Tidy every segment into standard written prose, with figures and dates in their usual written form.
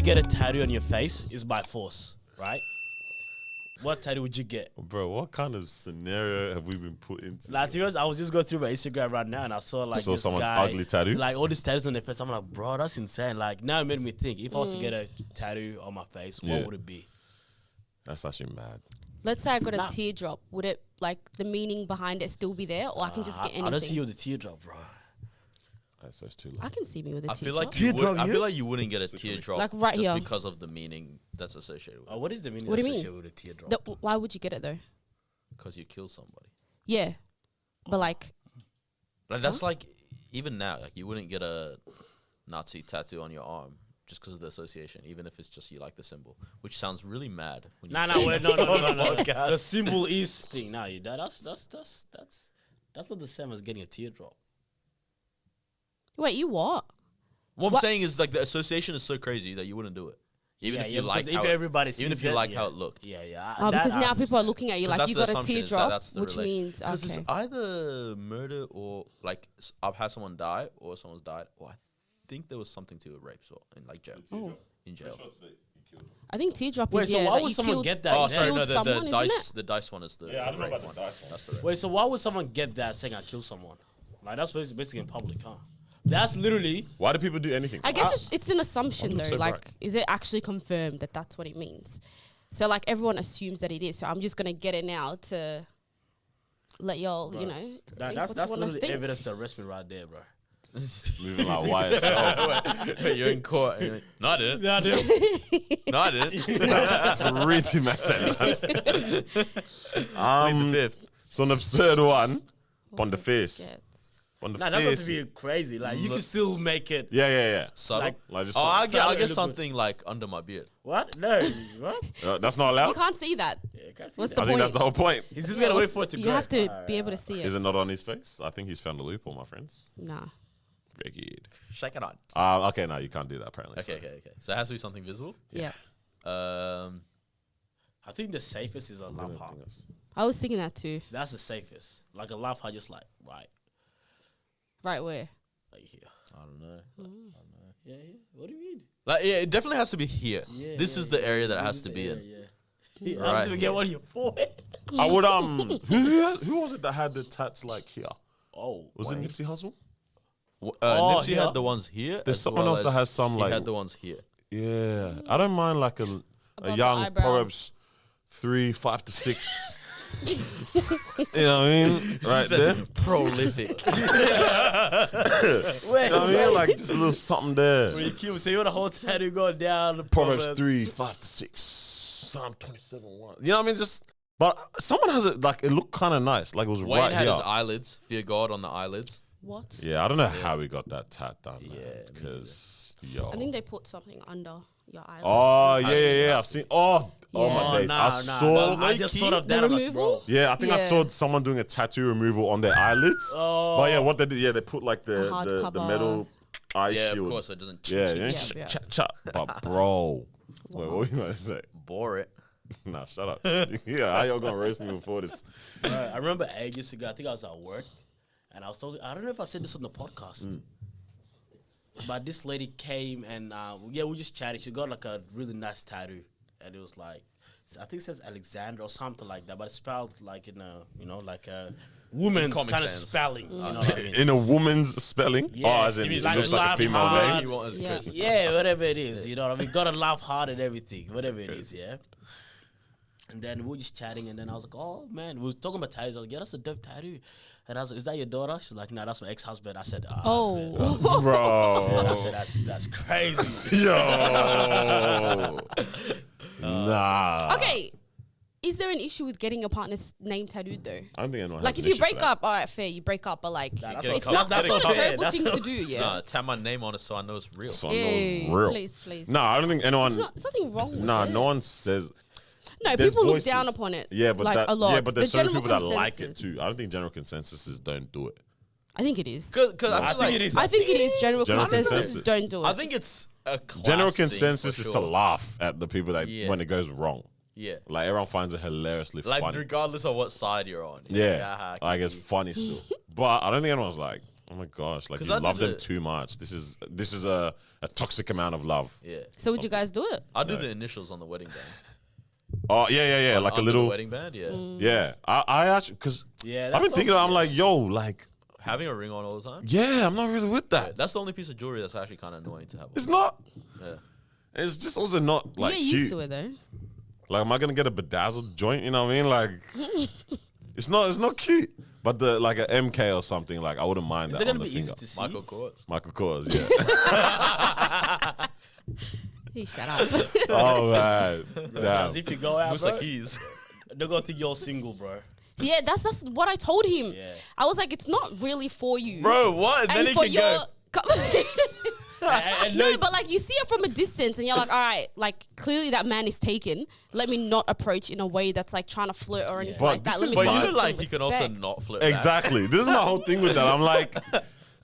to get a tattoo on your face is by force, right? What tattoo would you get? Bro, what kind of scenario have we been put into? Like, to be honest, I was just going through my Instagram right now and I saw like this someone's guy, ugly tattoo? like all these tattoos on their face. I'm like, bro, that's insane. Like, now it made me think, if I was to get a tattoo on my face, what would it be? That's actually mad. Let's say I got a teardrop. Would it, like, the meaning behind it still be there? Or I can just get anything? I don't see you with a teardrop, bro. So it's too low. I can see me with a I teardrop. I feel like you wouldn't get a teardrop like right just here because of the meaning that's associated with it. What is the meaning What do you associated mean? with a teardrop? Why would you get it though? Because you kill somebody. Yeah, but like that's like, even now, like you wouldn't get a Nazi tattoo on your arm just because of the association, even if it's just you like the symbol, which sounds really mad. When No. The symbol is thing. Nah, that's not the same as getting a teardrop. wait, you what? What I'm saying is like the association is so crazy that you wouldn't do it, even if you like if everybody sees even if you it, like how it looked. Yeah. Oh, because now people are looking at you like that's you the got a assumption is that teardrop, that's the which means because it's okay. either murder or like I've had someone die or someone's died, or I think there was something to a rape or in like jail. Oh. In jail. I think teardrop Wait, is so why that would you someone killed, get that? Oh, Yeah. sorry, no, killed someone, the isn't dice, the dice one is the. Yeah, I don't know rape about one. the dice one. That's the rape. Wait, so why would someone get that saying I killed someone? Like that's basically in public, huh? That's literally. Why do people do anything? I guess it's an assumption though. so Like, bright. is it actually confirmed that that's what it means? So like everyone assumes that it is. So I'm just gonna get it now to let y'all, you know. think That's what you wanna literally think. evidence to arrest me right there, bro. Moving like YSL. Wait, you're in court. And you're like, no, I didn't. Yeah, dude. No, I didn't. Really mess it. Plead the fifth. So an absurd one on the face. Gets. On the Nah, that's not face. to be crazy. Like you can still make it. Yeah. Subtle. Like just Oh, I subtle get look- something like under my beard. What? No. What? that's not You allowed? can't see that. Yeah, I can't see What's that. the I think point? that's the whole point. He's just gonna wait for it to You grow. have to be able to see Is it. it not on his face? I think he's found a loophole, my friends. Nah. Very good. Shake it on. Okay, no, you can't do that apparently. Okay. So it has to be something visible. Yeah. I think the safest is a love heart. I was thinking that too. That's the safest. Like a love heart, just like Right where? like here. I don't know. Yeah. What do you mean? Like, yeah, it definitely has to be here. Yeah, this is the area that it has to be in. Yeah. I'm Right. just gonna get one of your forehead. I would who was it that had the tats like here? Oh, Was it Nipsey Hussle? Nipsey yeah. had the ones here. There's as someone well else that as has some he like had the ones here. yeah. I don't mind like a Above the young eyebrow. Proverbs 3, 5 to 6. You know what I mean? Right there. Prolific. Wait, You know what I mean? Like just a little something there. when you kill, so you want a whole tattoo going down the Proverbs 3, 5 to 6. Psalm 27, 1. You know what I mean? Just but someone has it like it looked kind of nice. Like it was Wayne right had here. his eyelids. Fear God on the eyelids. What? Yeah, I don't know how we got that tat done, man. Yeah, me Because yo. I think they put something under your eyelid. Oh I've seen yeah. it. I've seen. Oh Yeah. my days. nah, I saw. I just thought of The that. I'm like, removal? bro. Yeah, I think I Yeah. saw someone doing a tattoo removal on their eyelids. Oh. But yeah, what they did, yeah, they put like the hardcover. metal eye Yeah, shield. of course, so it doesn't. Yeah, Yeah. But bro, wait, what were you gonna say? Bore it. Nah, shut up. Yeah, how y'all gonna roast me before this? I remember ages ago. I think I was at work, and I was talking. I don't know if I said this on the podcast, but this lady came and we just chatted. She got like a really nice tattoo, and it was like I think it says Alexandra or something like that, but it's spelled like in a like a woman's comic kind of sense. spelling. You know what I mean? In a woman's spelling? Yeah, Oh, as in it it means like looks like a laugh female hard. name. You want as Yeah. Chris. Yeah, whatever it is, you know what I mean? Gotta laugh hard and everything, whatever it is, yeah. And then we were just chatting, and then I was like, "Oh man," we were talking about tattoos. I was like, "Yeah, that's a dope tattoo." And I was like, "Is that your daughter?" She's like, "No, that's my ex-husband." I said, man. Oh. And I Bro. said, "That's crazy." Yo. Nah. Okay. Is there an issue with getting your partner's name tattooed though? I don't think anyone Like has if an you issue for break that. up, all right, fair, you break up, but like Nah, that's Get not it that's covered. not a fair. terrible That's thing not- to do, yeah. Nah, tap my name on it so I know it's real. So I know Hey, it's real. please. Nah, I don't think anyone. There's nothing wrong with Nah, it. no one says. No, there's people look voices. down upon it. Yeah, but like that, a lot. yeah, but there's The certain general people that like it consensus- too. I don't think general consensus is don't do it. I think it is. Because I think it is. I think it is general General consensus. consensus. Don't do it. I think it's a class General thing consensus for is to sure. laugh at the people that Yeah. when it goes wrong. Yeah. Like everyone finds it hilariously Like funny. regardless of what side you're on. Yeah, Haha, like it's funny still. But I don't think anyone's like, Oh my gosh! Like 'Cause you I did love them the- too much. This is a toxic amount of love. Yeah. So would you guys do it? I do the initials on the wedding band. Oh yeah. Like a Under the little. wedding band, yeah. Yeah, I actually because Yeah, I've been that's thinking. I'm like, yo, like, Having a ring on all the time. yeah, I'm not really with that. That's the only piece of jewelry that's actually kind of annoying to have. It's not. Yeah. It's just also not like You're cute. used to it though. Like, am I gonna get a bedazzled joint? You know what I mean? Like, it's not cute. But the like an MK or something, like I wouldn't mind Is that it on gonna the be easy finger. to see? Michael Kors. Michael Kors, yeah. He shut up. Oh man, Because damn. if you go out, Musa bro, Keys. they're gonna think you're single, bro. Yeah, that's what I told him. Yeah. I was like, it's not really for you. Bro, what? And and then for he can go. And No, look, but like you see it from a distance and you're like, all right, like clearly that man is taken. Let me not approach in a way that's like trying to flirt or anything But like that. this Let is me But my- give you him know, like, some you can also respect. not flirt back. Exactly. This is my whole thing with that. I'm like,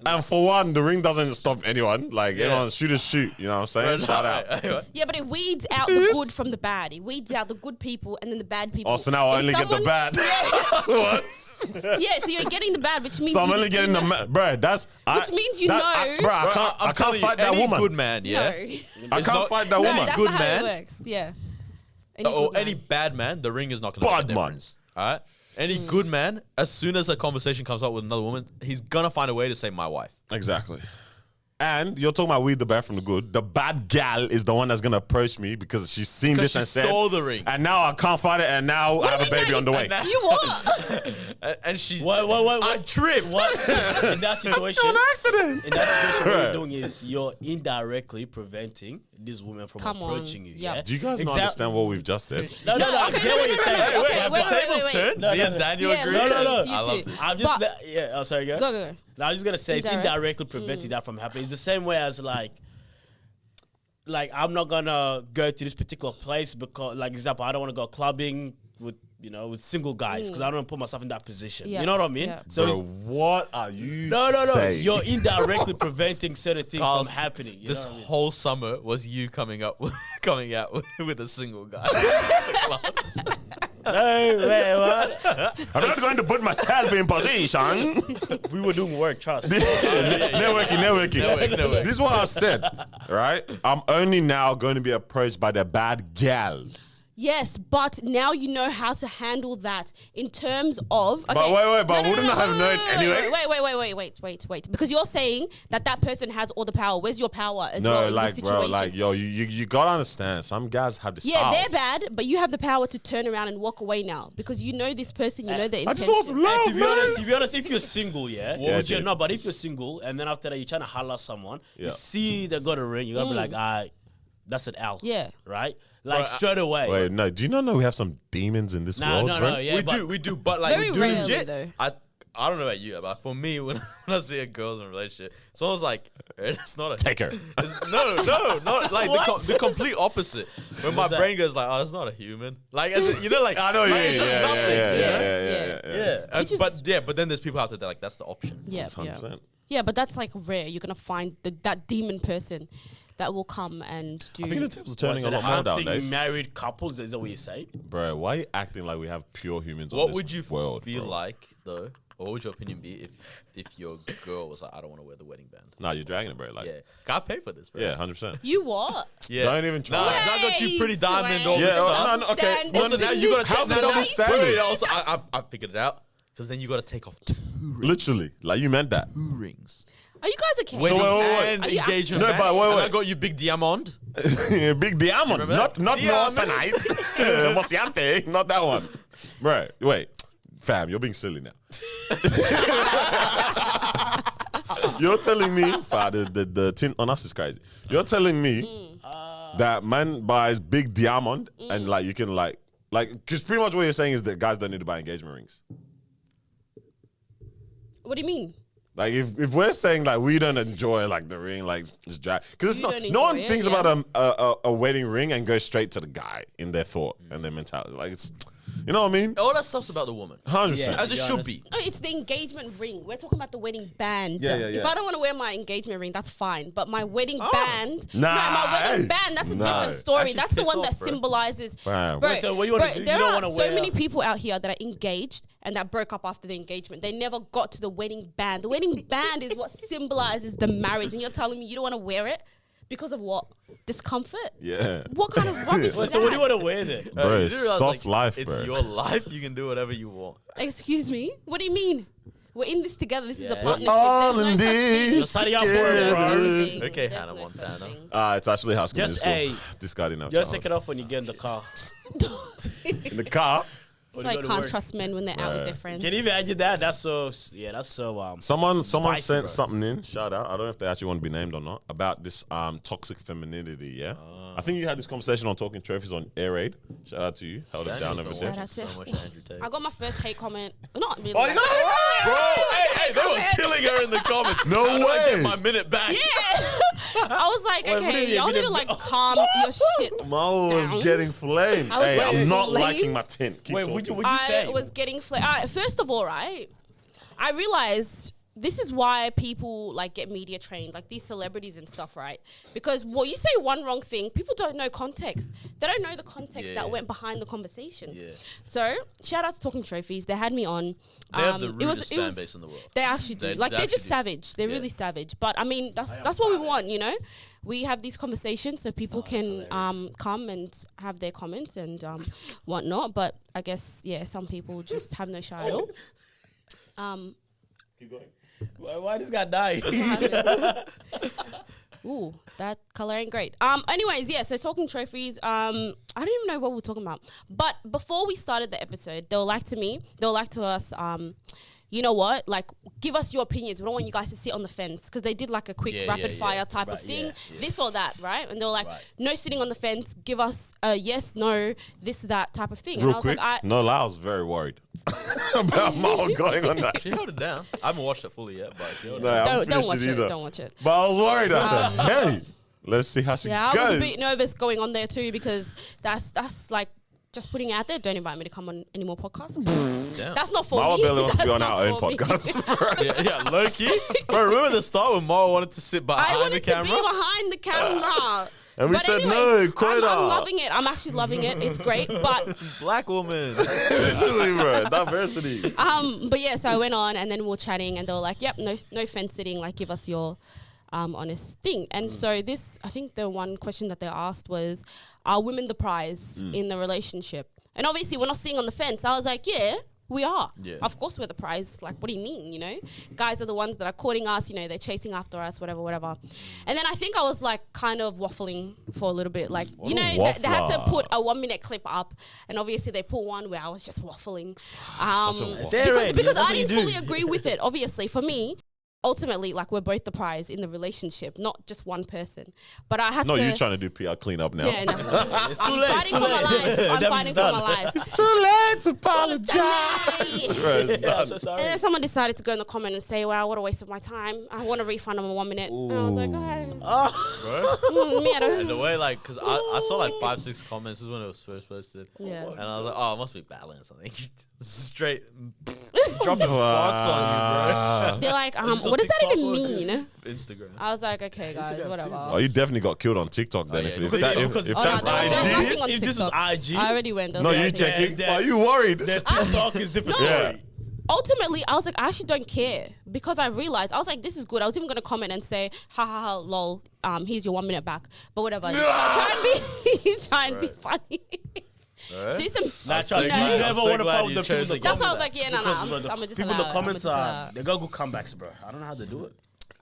and for one, the ring doesn't stop anyone. Like, anyone shoot is shoot. You know what I'm saying? Shout out. Yeah, but it weeds out the good from the bad. It weeds out the good people and then the bad people. Oh, so now I If only get the someone- bad. What? Yeah, so you're getting the bad, which means So I'm you- only getting the bruh. That's Which means you know- Bro, I can't fight that any woman. good man, yeah. No. I It's can't not- fight that No, woman. that's Good not how man? it works. Yeah. Any Or good any man. bad man, the ring is not going to make a Bad man. difference. All right? Any good man, as soon as a conversation comes up with another woman, he's going to find a way to say my wife. Exactly. And you're talking about weed the bad from the good. The bad gal is the one that's gonna approach me because she's seen Because this she and said, saw the ring. and now I can't fight it, and now I have a baby on the way. You what? And she... what? I tripped. What? In that situation, An accident. in that situation, what Right. you're doing is you're indirectly preventing this woman from Come on. approaching you. Yeah. Yeah. Do you guys not Exact- understand what we've just said? No, I okay, get what you're saying. okay, Wait, have wait, the tables wait. turned? No, Me no, and no. Daniel Yeah, agree? literally, No. it's you I love two. this. I'm just, But- yeah. Oh, sorry, go. Go. No, I was just gonna say it's Indirect. indirectly preventing that from happening. It's the same way as like I'm not gonna go to this particular place because, like, example, I don't want to go clubbing with single guys because I don't want to put myself in that position. Yeah. You know what I mean? Yeah. So Bro, it's, what are you no. saying? You're indirectly preventing certain things Carl's- from happening. You This know what I mean? whole summer was you coming out with a single guy. Hey, wait, what? I'm not going to put myself in position. We were doing work, trust. Networking. Network. This is what I said, right? I'm only now going to be approached by the bad gals. Yes, but now you know how to handle that in terms of. Okay, But wait, wouldn't I have known anyway? Wait. Because you're saying that person has all the power. Where's your power as well No, in like, this bro, situation? like, yo, you gotta understand. Some guys have the Yeah, style. they're bad, but you have the power to turn around and walk away now because you know this person, you know their I intention. just want some love, To be honest, if you're single, Yeah, which you're dude. not, but if you're single and then after that you're trying to holler someone, Yeah. you see they got a ring, you gotta be like, that's an L. Yeah. Right? Like straight away. Wait, no. Do you not know we have some demons in this world, bro? Yeah, but we do, but like Very we do rarely, legit. though. I don't know about you, but for me, when I see a girl's in a relationship, it's almost like it's not a Take her. No, not like the complete opposite. When my What's that? brain goes like, oh, it's not a human. Like, as in, like I know, like, yeah, it's just nothing. Yeah. Which is- But then there's people out there that like that's the option. Yeah, 100%. yeah, but that's like rare. You're gonna find that demon person that will come and do. I think the tables are turning so a the lot more hunting nowadays. married couples, is that what you say? Bro, why are you acting like we have pure humans on What this would you world, feel bro? like though? Or what would your opinion be if your girl was like, I don't want to wear the wedding band? Nah, you're dragging it, bro. Like, Yeah, can I pay for this, bro? yeah, 100%. You what? Yeah. Don't even try. Nah, 'cause I got you pretty Wait, diamond all wait. Yeah, this stuff. no, okay. Standards Also, now in you gotta this How's it now- double now- standard? wait, also, I figured it out. Because then you got to take off 2 rings. Literally, like you meant that. 2 rings. Are you guys okay? Wedding wait. and Are you engagement. No, band, but wait, and wait. I got you big diamond. Big diamond, remember not that? Moissanite, Mosiante, not that one. Right, wait, fam, you're being silly now. You're telling me, the tint on us is crazy. You're telling me that man buys big diamond and like you can like, because pretty much what you're saying is that guys don't need to buy engagement rings. What do you mean? Like if we're saying like we don't enjoy like the ring, like just drag, because it's You not. don't No one enjoy it, thinks yeah. about a wedding ring and goes straight to the guy in their thought and their mentality. Like it's You know what I mean? All that stuff's about the woman. 100%. Yeah. As it be should honest. be. No, it's the engagement ring. We're talking about the wedding band. Yeah. If I don't want to wear my engagement ring, that's fine. But my wedding Oh. band, Nah, my wedding hey. band, that's a Nah. different story. Actually, That's the piss one off, that bro. symbolizes. Fam. Bro, So what do you wanna bro, do? You there don't are wanna so wear- many people out here that are engaged and that broke up after the engagement. They never got to the wedding band. The wedding band is what symbolizes the marriage, and you're telling me you don't want to wear it because of what? Discomfort? Yeah. What kind of rubbish is Wait, so what do you that? want to wear then? Bro, You it's do realize, soft life, It's bro. your life. You can do whatever you want. Excuse me? What do you mean? We're in this together. This is a Yeah. partnership. all There's no in such thing. You're this signing up for it, There's bro. no such together. thing. Okay, There's Hannah no such Montana. thing. It's actually House Community Just School. a- This guy didn't have Just child. take it off when you get in the car. In the car. That's When why you I go to can't work. trust men when they're out with their Right. friends. Can you imagine that? That's so. Someone Spicy, sent bro. something in. Shout out. I don't know if they actually want to be named or not about this toxic femininity. Yeah, I think you had this conversation on Talking Trophies on Air Raid. Shout out to you. Held it down over there. Shout out to- So much Andrew Tate. I got my first hate comment. Not really. Oh, you like- got it? Bro, hey, they were killing her in the comments. No How do I way. get my minute back? Yeah. I was like, Wait, what do you okay, mean, y'all need to minute- like calm your shit. Mo was down. getting flamed. I was Hey, getting I'm not flamed. liking my tint. Keep Wait, talking. would you I say? was getting first of all, right, I realized this is why people like get media trained, like these celebrities and stuff, right? Because you say one wrong thing, people don't know context. They don't know the context Yeah. that went behind the conversation. Yeah. So shout out to Talking Trophies. They had me on. They have the it was- rudest it fan was- base in the world. They actually do. They Like they're actually just do. savage. They're Yeah. really savage. But I mean, that's what we want, you know. We have these conversations so people can come and have their comments and whatnot. But I guess some people just have no shine at all. Keep going. Why this guy die? Ooh, that color ain't great. Anyways, so Talking Trophies. I don't even know what we're talking about. But before we started the episode, they were like to us, you know what? Like, give us your opinions. We don't want you guys to sit on the fence because they did like a quick rapid fire type Right, of thing, yeah. this or that, right? And they were like, Right. no sitting on the fence. Give us a yes, no, this, that type of thing. And Real I was quick, like, no lie, I was very worried about Mo going on that. She held it down. I haven't watched it fully yet, but she held it No, I down. haven't don't finished watch it. either. Don't watch it. But I was worried. I said, hey, let's see how she Yeah, goes. I was a bit nervous going on there too because that's like just putting it out there. Don't invite me to come on any more podcasts. Damn. That's not for Mara me. barely wants to be That's on not our own for me. podcast. yeah, low key. Bro, remember the start when Mara wanted to sit I behind the wanted to camera? be behind the camera. And we But said, anyways, no, quit I'm out. loving it. I'm actually loving it. It's great. But Black woman. Literally, bro. Diversity. but yeah, so I went on and then we were chatting and they were like, yep, no fence sitting, like give us your honest thing. And so this, I think the one question that they asked was, are women the prize in the relationship? And obviously we're not sitting on the fence. I was like, yeah, we are. Yeah. Of course we're the prize. Like, what do you mean, you know? Guys are the ones that are courting us, you know, they're chasing after us, whatever. And then I think I was like kind of waffling for a little bit. Like, What you know, a they had to waffler. put a 1 minute clip up and obviously they put one where I was just waffling. Say it right, Because that's I what you didn't fully do. agree with it. Obviously, for me, ultimately, like we're both the prize in the relationship, not just one person. But I had No, to. you're trying to do PR cleanup now. Yeah, no. It's too I'm late. fighting for my life. I'm Damage fighting is for done. my life. It's too late to apologize. Hey. Bro, it's Yeah, I'm done. so sorry. And then someone decided to go in the comment and say, wow, what a waste of my time. I want a refund on my 1 minute. And I was like, okay. Bro. Me, I don't. And the way, like, because I saw like 5-6 comments. This is when it was first posted. Yeah. And I was like, oh, it must be balance. I think straight dropping thoughts on you, They're like, Is this on what does that TikTok even or is mean? bro. Instagram. I was like, okay, guys, Instagram too, whatever. Oh, you definitely got killed on TikTok then. Oh, if yeah, if because that- because- if Oh, that's no, there's IG. nothing on If this is TikTok. IG, I already went. No, you check. check it. that- Are you worried? the TikTok is different No. story. Ultimately, I was like, I actually don't care because I realized I was like, this is good. I was even gonna comment and say, ha ha ha, lol. Here's your 1 minute back, but whatever. Try and be funny. Alright. Do some. Nah, Charlie, you you know, never so want to glad follow you the people in chose the against That's why I comments. was like, yeah, no, Because, I'm bro, just, the I'm just people in the comments are. they got good comebacks, bro. I don't know how to do it.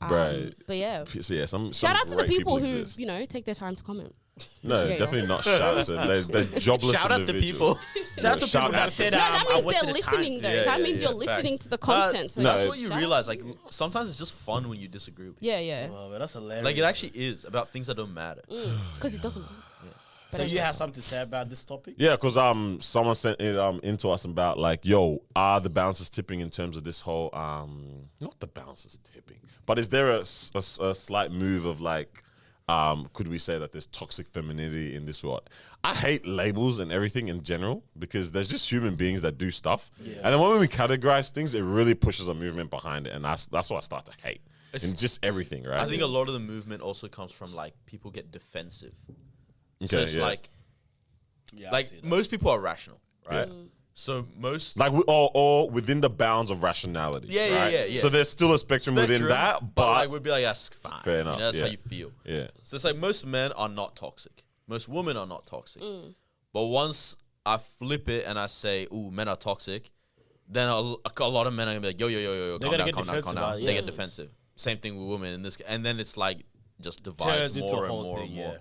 Right. But yeah, So yeah, some shout out to the great people who exist. take their time to comment. No, Yeah. definitely not shout out to them. They're jobless Shout out to people. individuals. Shout out to people that said No, that that I means wasted they're the time. listening though. Yeah, that yeah, means yeah, you're listening facts. to the content. So No, That's just what you shout out. realize. Like sometimes it's just fun when you disagree with people. Yeah. Oh, man, that's hilarious. Like it actually is about things that don't matter. Because it doesn't. So you have something to say about this topic? Yeah, because someone sent it into us about like, yo, are the bouncers tipping in terms of this whole not the bouncers tipping, but is there a slight move of like could we say that there's toxic femininity in this world? I hate labels and everything in general because there's just human beings that do stuff. Yeah. And then when we categorize things, it really pushes a movement behind it. And that's what I start to hate. And just everything, right? I think a lot of the movement also comes from like people get defensive. Okay, so it's like most people are rational, right? Yeah. So most like or within the bounds of rationality. Yeah. So there's still a spectrum within that, but like we'd be like, that's fine. Fair enough. That's how you feel. Yeah. So it's like most men are not toxic. Most women are not toxic. But once I flip it and I say, "Ooh, men are toxic," then a lot of men are gonna be like, "Yo, calm down." They get defensive. Same thing with women in this, and then it's like just divides more and more and more.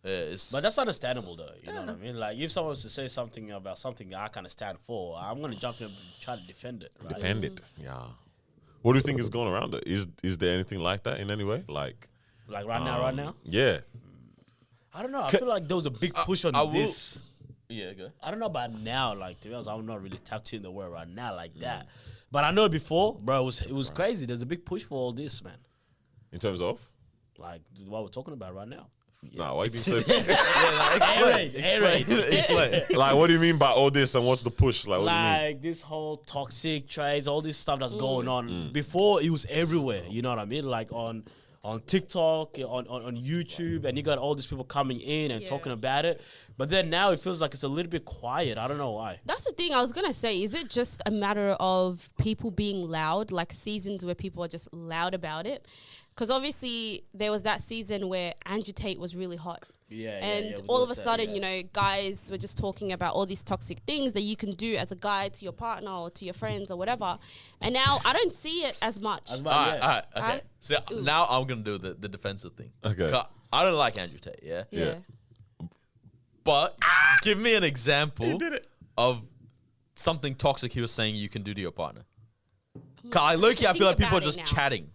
But that's understandable, though. You know what I mean? Like, if someone was to say something about something I kind of stand for, I'm going to jump in and try to defend it. Right? Defend it, yeah. What do you think is going around it? Is there anything like that in any way? Like right now? Yeah. I don't know. I feel like there was a big push on this. Yeah, go. I don't know about now. Like, to be honest, I'm not really tapped in the world right now like that. But I know before, bro, it was crazy. There's a big push for all this, man. In terms of? Like, what we're talking about right now. Yeah. Nah, why you being so... Explain. Like, what do you mean by all this and what's the push? Like, what do you mean? This whole toxic trades, all this stuff that's going on. Before, it was everywhere. You know what I mean? Like, on TikTok, on YouTube, and you got all these people coming in and talking about it. But then now it feels like it's a little bit quiet. I don't know why. That's the thing I was going to say. Is it just a matter of people being loud, like seasons where people are just loud about it? Because obviously there was that season where Andrew Tate was really hot. And all of a sudden, you know, guys were just talking about all these toxic things that you can do as a guy to your partner or to your friends or whatever. And now I don't see it as much. All right, okay. So now I'm going to do the defensive thing. Okay. I don't like Andrew Tate, Yeah. But give me an example of something toxic he was saying you can do to your partner. Cause I feel like people are just chatting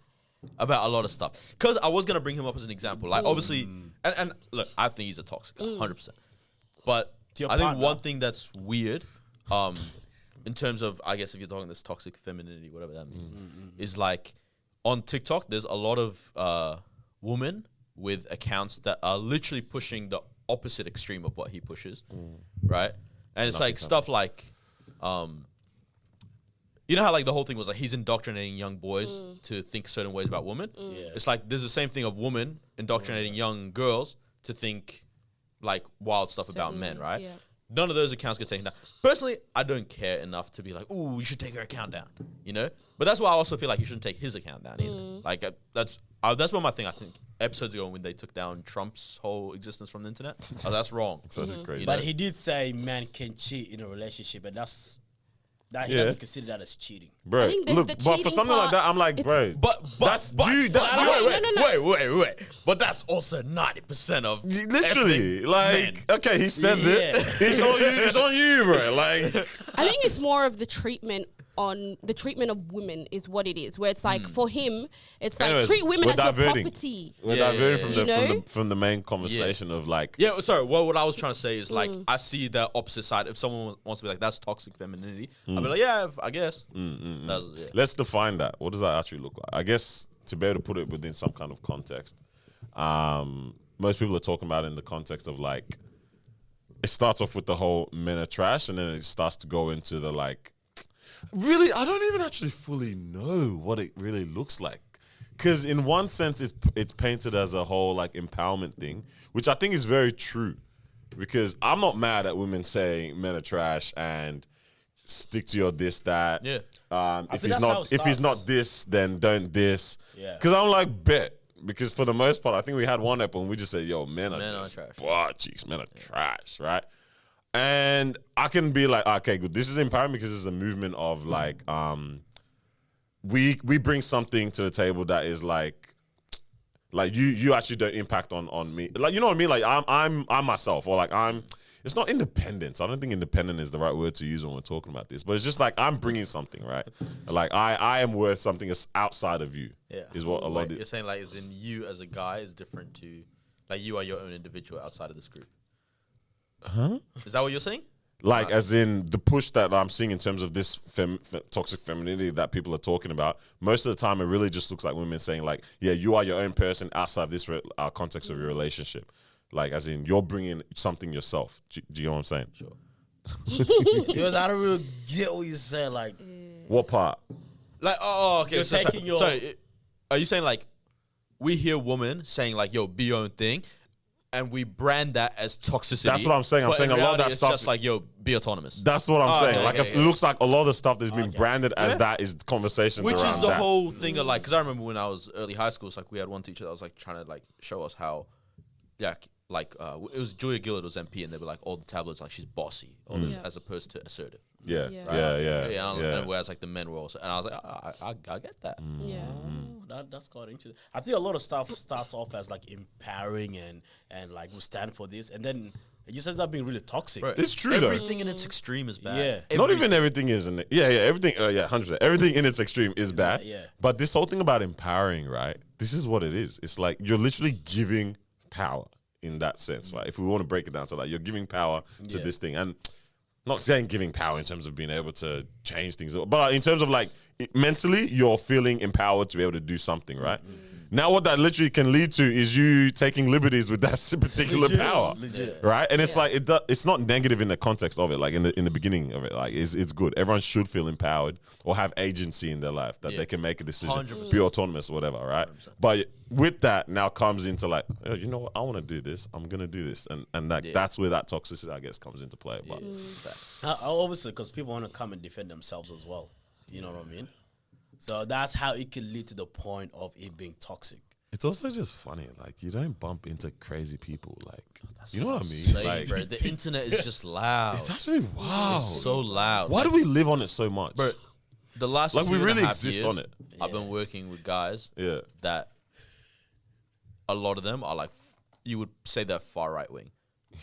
about a lot of stuff. Because I was going to bring him up as an example. Like, obviously, and look, I think he's a toxic guy, 100%. But I think one thing that's weird, in terms of, I guess if you're talking this toxic femininity, whatever that means, is like, on TikTok, there's a lot of women with accounts that are literally pushing the opposite extreme of what he pushes, right? And it's like stuff like, you know how like the whole thing was like he's indoctrinating young boys to think certain ways about women? It's like there's the same thing of women indoctrinating young girls to think like wild stuff about men, right? Yeah. None of those accounts get taken down. Personally, I don't care enough to be like, ooh, you should take her account down, you know? But that's why I also feel like you shouldn't take his account down either. Like, that's one of my thing, I think, episodes ago when they took down Trump's whole existence from the internet. Oh, that's wrong. Crazy. But he did say man can cheat in a relationship, and he doesn't consider that as cheating. Bro, look, but for something like that, I'm like, bro, that's you. Wait. But that's also 90% of literally, like, okay, he says it. It's on you, bro. Like, I think it's more of the treatment of women is what it is, where it's like for him, it's like treat women as your property. We're diverting from the main conversation of like. Yeah, sorry. What I was trying to say is like I see the opposite side. If someone wants to be like that's toxic femininity, I'll be like, yeah, I guess. Let's define that. What does that actually look like? I guess to be able to put it within some kind of context. Most people are talking about it in the context of like, it starts off with the whole men are trash, and then it starts to go into the like. Really, I don't even actually fully know what it really looks like. Because in one sense, it's painted as a whole like empowerment thing, which I think is very true. Because I'm not mad at women saying men are trash and stick to your this, that. Yeah. If he's not this, then don't this. Yeah. Because I'm like, bet. Because for the most part, I think we had one episode and we just said, yo, men are just butt cheeks, men are trash, right? And I can be like, okay, good. This is empowering because it's a movement of like, we bring something to the table that is like you actually don't impact on me. Like, you know what I mean? Like I'm myself, or like it's not independence. I don't think independent is the right word to use when we're talking about this, but it's just like I'm bringing something, right? Like I am worth something that's outside of you. Yeah. Is what a lot of you're saying like is in you as a guy is different to like you are your own individual outside of this group. Huh? Is that what you're saying? Like, as in the push that I'm seeing in terms of this toxic femininity that people are talking about, most of the time it really just looks like women saying, like, yeah, you are your own person outside of this context of your relationship. Like, as in, you're bringing something yourself. Do you know what I'm saying? Sure. Because I don't really get what you're saying. Like, What part? Like, okay. You're So, taking your- are you saying like we hear women saying like, "Yo, be your own thing," and we brand that as toxicity? That's what I'm saying. I'm but saying in a lot of reality, that it's stuff- just like, "Yo, be autonomous." That's what I'm Oh, saying. okay, Like, okay, it looks like a lot of the stuff that's been Okay. branded as that is conversations Which around is the that. whole thing of like, because I remember when I was early high school, it's like we had one teacher that was like trying to like show us how, yeah, like it was Julia Gillard was MP, and they were like, all the tabloids like she's bossy, all this, Yeah. as opposed to assertive. Yeah, Yeah. yeah. And whereas like the men were also, and I was like, I get that. Yeah. That's quite interesting. I think a lot of stuff starts off as like empowering and like we stand for this, and then it just ends up being really toxic. Bro, It's true, though. Everything in its extreme is bad. Yeah. Not even everything is in it. Yeah, everything. Yeah, 100%. Everything in its extreme is bad. bad, yeah. But this whole thing about empowering, right? This is what it is. It's like you're literally giving power in that sense. Like, if we want to break it down to that, you're giving power to Yeah. this thing. And not saying giving power in terms of being able to change things, but in terms of like mentally, you're feeling empowered to be able to do something, right? Now, what that literally can lead to is you taking liberties with that particular Legit, power, legit. right? And it's Yeah. like it's not negative in the context of it. Like in the beginning of it, like it's good. Everyone should feel empowered or have agency in their life that Yeah. they can make a decision, 100%. be autonomous, or whatever, right? But with that now comes into like, oh, you know what? I want to do this. I'm gonna do this, and that's where that toxicity, I guess, comes into play. But Obviously, because people want to come and defend themselves as well. You know what I mean? So that's how it can lead to the point of it being toxic. it's also just funny. Like, you don't bump into crazy people. Like, you know what I mean? Saying, Like, bro, the internet is just loud. it's actually wow. It's so loud. Why do we live on it so much? Bro, the last Like, we 2.5 really exist years, on it. I've been working with guys Yeah. that a lot of them are like, you would say they're far right wing.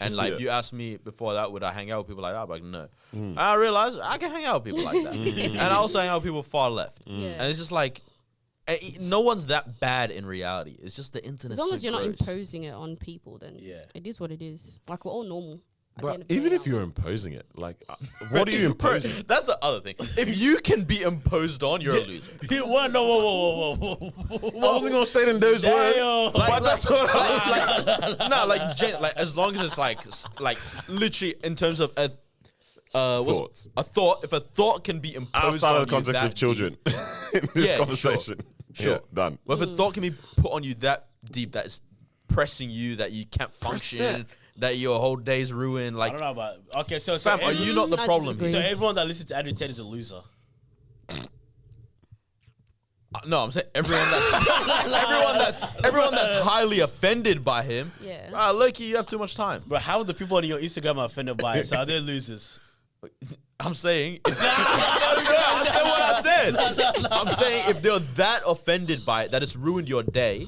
And like, Yeah. if you asked me before that, would I hang out with people like that? I'm like, no. And I realized I can hang out with people like that. And I also hang out with people far left. Yeah. And it's just like, no one's that bad in reality. It's just the internet. As long as you're not gross. imposing it on people, then Yeah. it is what it is. Like, we're all normal. at the Bro, end of the even day, if you're imposing it, like, what are you Bro, imposing? that's the other thing. If you can be imposed on, you're a loser. What? No, whoa. I wasn't gonna say it in those words. Damn. But that's what I was like as long as it's like literally in terms of Thoughts. a thought. If a thought can be imposed outside on of the context you of children in this Yeah, conversation. sure. Yeah, done. Well, if a thought can be put on you that deep, that is pressing you, that you can't function, that your whole day's ruined. I Like, don't know about. Okay, so fam, are you not the I problem? disagree. So everyone that listens to Andrew Tate is a loser. No, I'm saying everyone that's highly offended by him. Yeah. Loki, you have too much time. But how are the people on your Instagram are offended by it? So are they losers? I'm saying. I said what I said. I'm saying if they're that offended by it that it's ruined your day.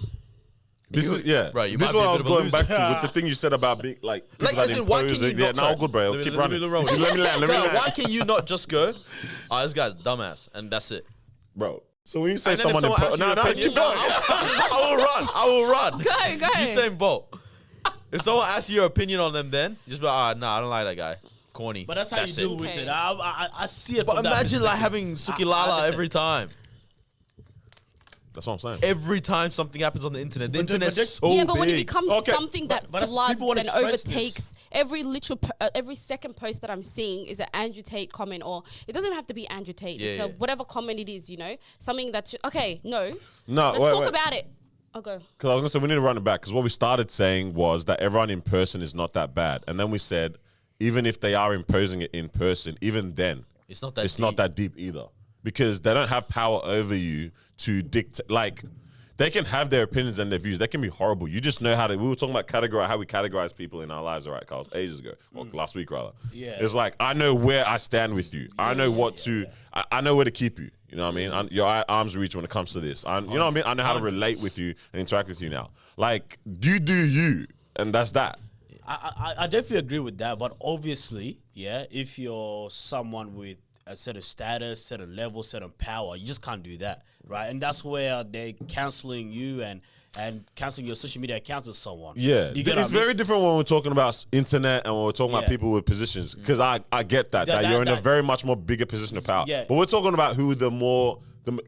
This is Bro, you this is might what be a I was bit of a going back loser. to with the thing you said about being like people Like, that as in, why can impose you it. Yeah, not? no, Sorry. good, bro. Let me- Keep let running. me roll. Let me land. Let me Bro, land. why can you not just go? This guy's dumbass, and that's it. Bro. So when you say And then if someone someone asks you no, your no, opinion, keep going. I will run. Go. Usain Bolt. If someone asks you your opinion on them, then just be like, nah, I don't like that guy. Corny. But that's how you deal with Okay. it. I see it. But from that imagine like perspective. having Suki I Lala understand. every time. That's what I'm saying. Every time something happens on the internet, the But the- internet's but the- so Yeah, but when it big. becomes Okay, something that but that's- floods people wanna and express overtakes every second post that I'm seeing is an Andrew Tate comment, or it doesn't have to be Andrew Tate. Yeah, it's yeah. whatever comment it is, something that's okay. No, No, let's wait, talk wait. about it. I'll go. Because I was gonna say we need to run it back. Because what we started saying was that everyone in person is not that bad, and then we said even if they are imposing it in person, even then It's not that it's not deep. that deep either. Because they don't have power over you to dictate. Like, they can have their opinions and their views. They can be horrible. You just know how to. We were talking about how we categorize people in our lives, all right, Carl? Ages ago, or last week rather. Yeah. It's like I know where I stand with you. I know what to. I know where to keep you. You know what I mean? Your arms reach when it comes to this. You know what I mean? I know how to relate with you and interact with you now. Like, you do you, and that's that. I definitely agree with that, but obviously, yeah, if you're someone with a certain status, certain level, certain power. You just can't do that, right? And that's where they're canceling you and canceling your social media accounts with someone. Yeah, You get it's what I mean? very different when we're talking about internet and when we're talking about Yeah. people with positions. Because I get that you're in a very much more bigger position of power. Yeah. But we're talking about who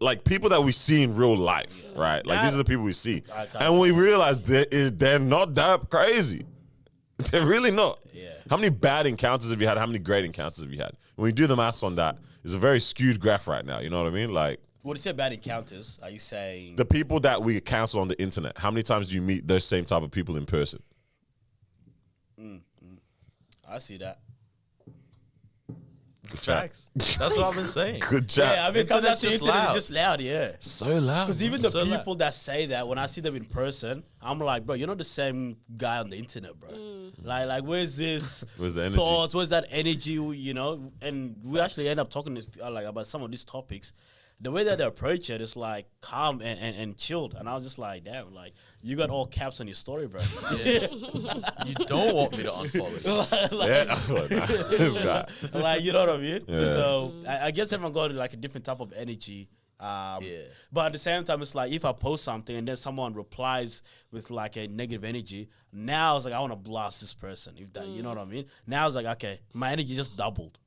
like people that we see in real life, right? Like these are the people we see, and we realize they're not that crazy. They're really not. Yeah. How many bad encounters have you had? How many great encounters have you had? When you do the maths on that, it's a very skewed graph right now. You know what I mean? Like When you say bad encounters, are you saying the people that we cancel on the internet. How many times do you meet those same type of people in person? I see that. Facts. That's what I've been saying. Good job. Yeah, I mean, Internet's the just internet loud. is just loud, yeah. So loud. Because even the So loud. people that say that, when I see them in person, I'm like, bro, you're not the same guy on the internet, bro. Like, where's this Where's the energy? thoughts? Where's that energy? You know, and we actually end up talking like about some of these topics. The way that they approach it is like calm and chilled, and I was just like, damn, like you got all caps on your story, bro. You don't want me to unfollow. Yeah, I was like, nah, this guy. Like, you know what I mean? Yeah. So I guess everyone got like a different type of energy. But at the same time, it's like if I post something and then someone replies with like a negative energy, now it's like I want to blast this person. If that, you know what I mean? Now it's like, okay, my energy just doubled.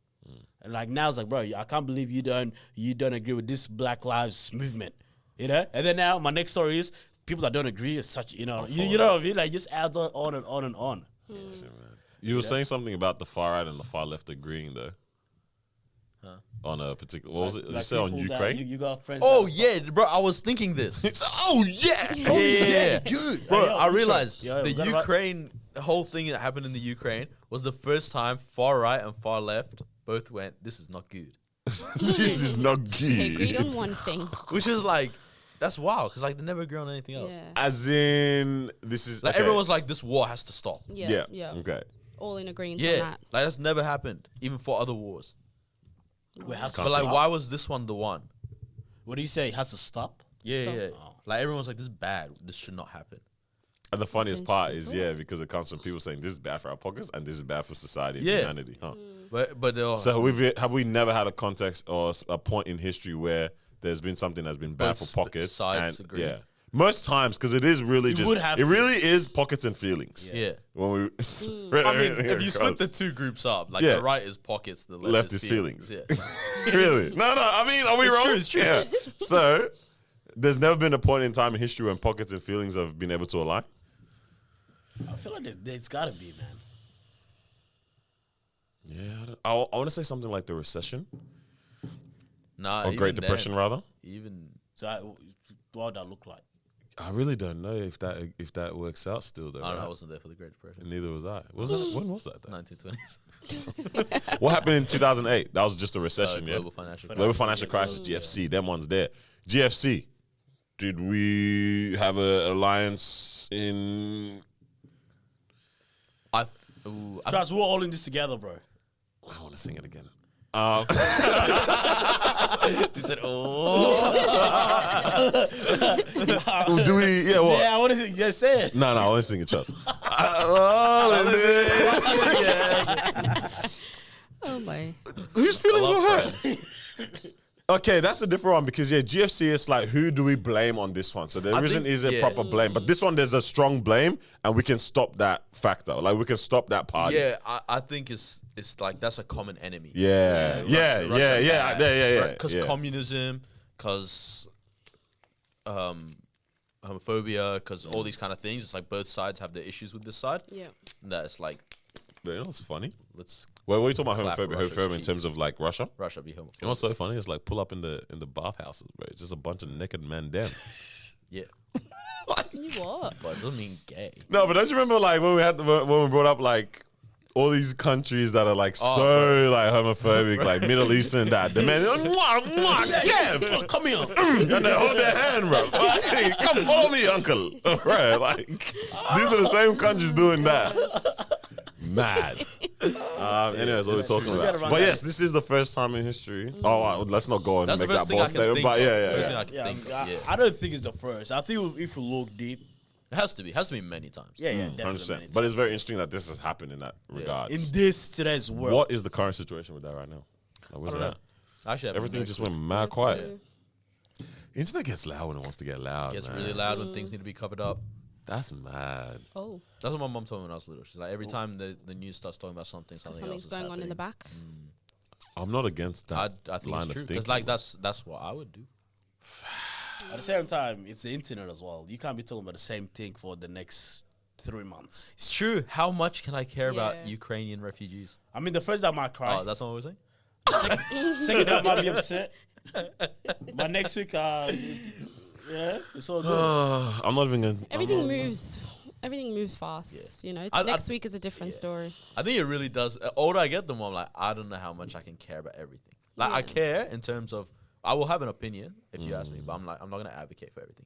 And like now it's like, bro, I can't believe you don't agree with this Black Lives movement, you know? And then now my next story is people that don't agree is such, you know what I mean? Like just adds on and on and on. You were saying something about the far right and the far left agreeing though. On a particular, what was it? Did you say on people that Ukraine? You got friends. Oh that- yeah, bro. I was thinking this. Oh yeah, Yeah. good. Bro, Yeah, I realized yeah, we the gotta write- Ukraine, the whole thing that happened in the Ukraine was the first time far right and far left both went, this is not good. This is not They agreed good. on one thing. Which is like, that's wild, because like they never agree on anything else. Yeah. As in, this is Like okay. everyone was like, this war has to stop. Yeah. Yeah. Okay. All in agreement on Yeah, that. like that's never happened, even for other wars. Wait, has to But like, stop? why was this one the one? What do you say? It has to stop? Yeah, Stop. yeah. Like everyone's like, this is bad. This should not happen. And the funniest part is, because it comes from people saying this is bad for our pockets and this is bad for society and Yeah. humanity. Huh? But they're all, So have we never had a context or a point in history where there's been something that's been bad Both for pockets sides and agree. yeah. Most times, because it is really You just would have it to. really is pockets and feelings. yeah. When we, I mean, if you split the two groups up, like Yeah. the right is pockets, the left, Left is is feelings. feelings. Yeah. really? No. I mean, are we It's wrong? true, it's true. Yeah. So there's never been a point in time in history when pockets and feelings have been able to align. I feel like there's got to be, man. Yeah. I want to say something like the recession Nah, or Great even Depression, then, rather. Even So what would that look like? I really don't know if that works out still though. I don't know. I right? wasn't there for the Great Depression. Neither was I. When was that? Though? 1920s. What happened in 2008? That was just a recession, yeah. Global financial. Global financial crisis, GFC. Them ones there. GFC. Did we have an alliance in? Trust, we're all in this together, bro. I want to sing it again. He said, "Oh, Do we? Yeah. What? Yeah, I want to just say it. No. I want to sing it. Trust. Oh my. Whose feelings love were hurt? Friends." Okay, that's a different one because GFC is like who do we blame on this one? So there I isn't think- a yeah. proper blame, but this one there's a strong blame, and we can stop that factor. Like we can stop that party. Yeah, I think it's like that's a common enemy. Yeah. Because communism, because homophobia, because all these kind of things. It's like both sides have their issues with this side. Yeah. And that's like, You know what's funny? let's Well, what are you talking about Slap homophobia? Russia's Homophobia in cheeks. terms of like Russia? Russia be homophobic. You know what's so funny? It's like pull up in the bathhouses, bro. It's just a bunch of naked men then. Yeah, You what? but it doesn't mean gay. No, but don't you remember like when we brought up like all these countries that are like like homophobic, like Middle Eastern, that the men, yeah, Come here. and they hold their hand, bro. Like, hey, come follow me, uncle. Right, like these are the same countries doing that. Mad. Anyways, what we're talking gotta about. run But that. yes, this is the first time in history. Oh, let's not go and That's make the that first thing bold I can statement. think But of. yeah. First thing I can Yeah, think of, yeah. I don't think it's the first. I think if you look deep, It has to be many times. yeah, definitely. 100%. But it's very interesting that this has happened in that regard. In this today's world, What is the current situation with that right now? Like, where's it at? Actually, everything just went mad quiet. Internet gets loud when it wants to get loud. Gets man. really loud when things need to be covered up. That's mad. Oh, That's what my mom told me when I was little. She's like, every time the news starts talking about something, something else something's is going on in the happening. back. I'm not against that. I think line it's of true. thinking. Because like that's what I would do. At the same time, it's the internet as well. You can't be talking about the same thing for the next 3 months. It's true. How much can I care about Yeah. Ukrainian refugees? I mean, the first time I cried. Oh, that's not what we're saying? Second time I'll be upset. But next week, yeah, it's all good. I'm not even gonna. Everything moves. Everything moves fast. You know, next week is a different story. I think it really does. Older I get, the more I'm like, I don't know how much I can care about everything. Like I care in terms of I will have an opinion if you ask me, but I'm not gonna advocate for everything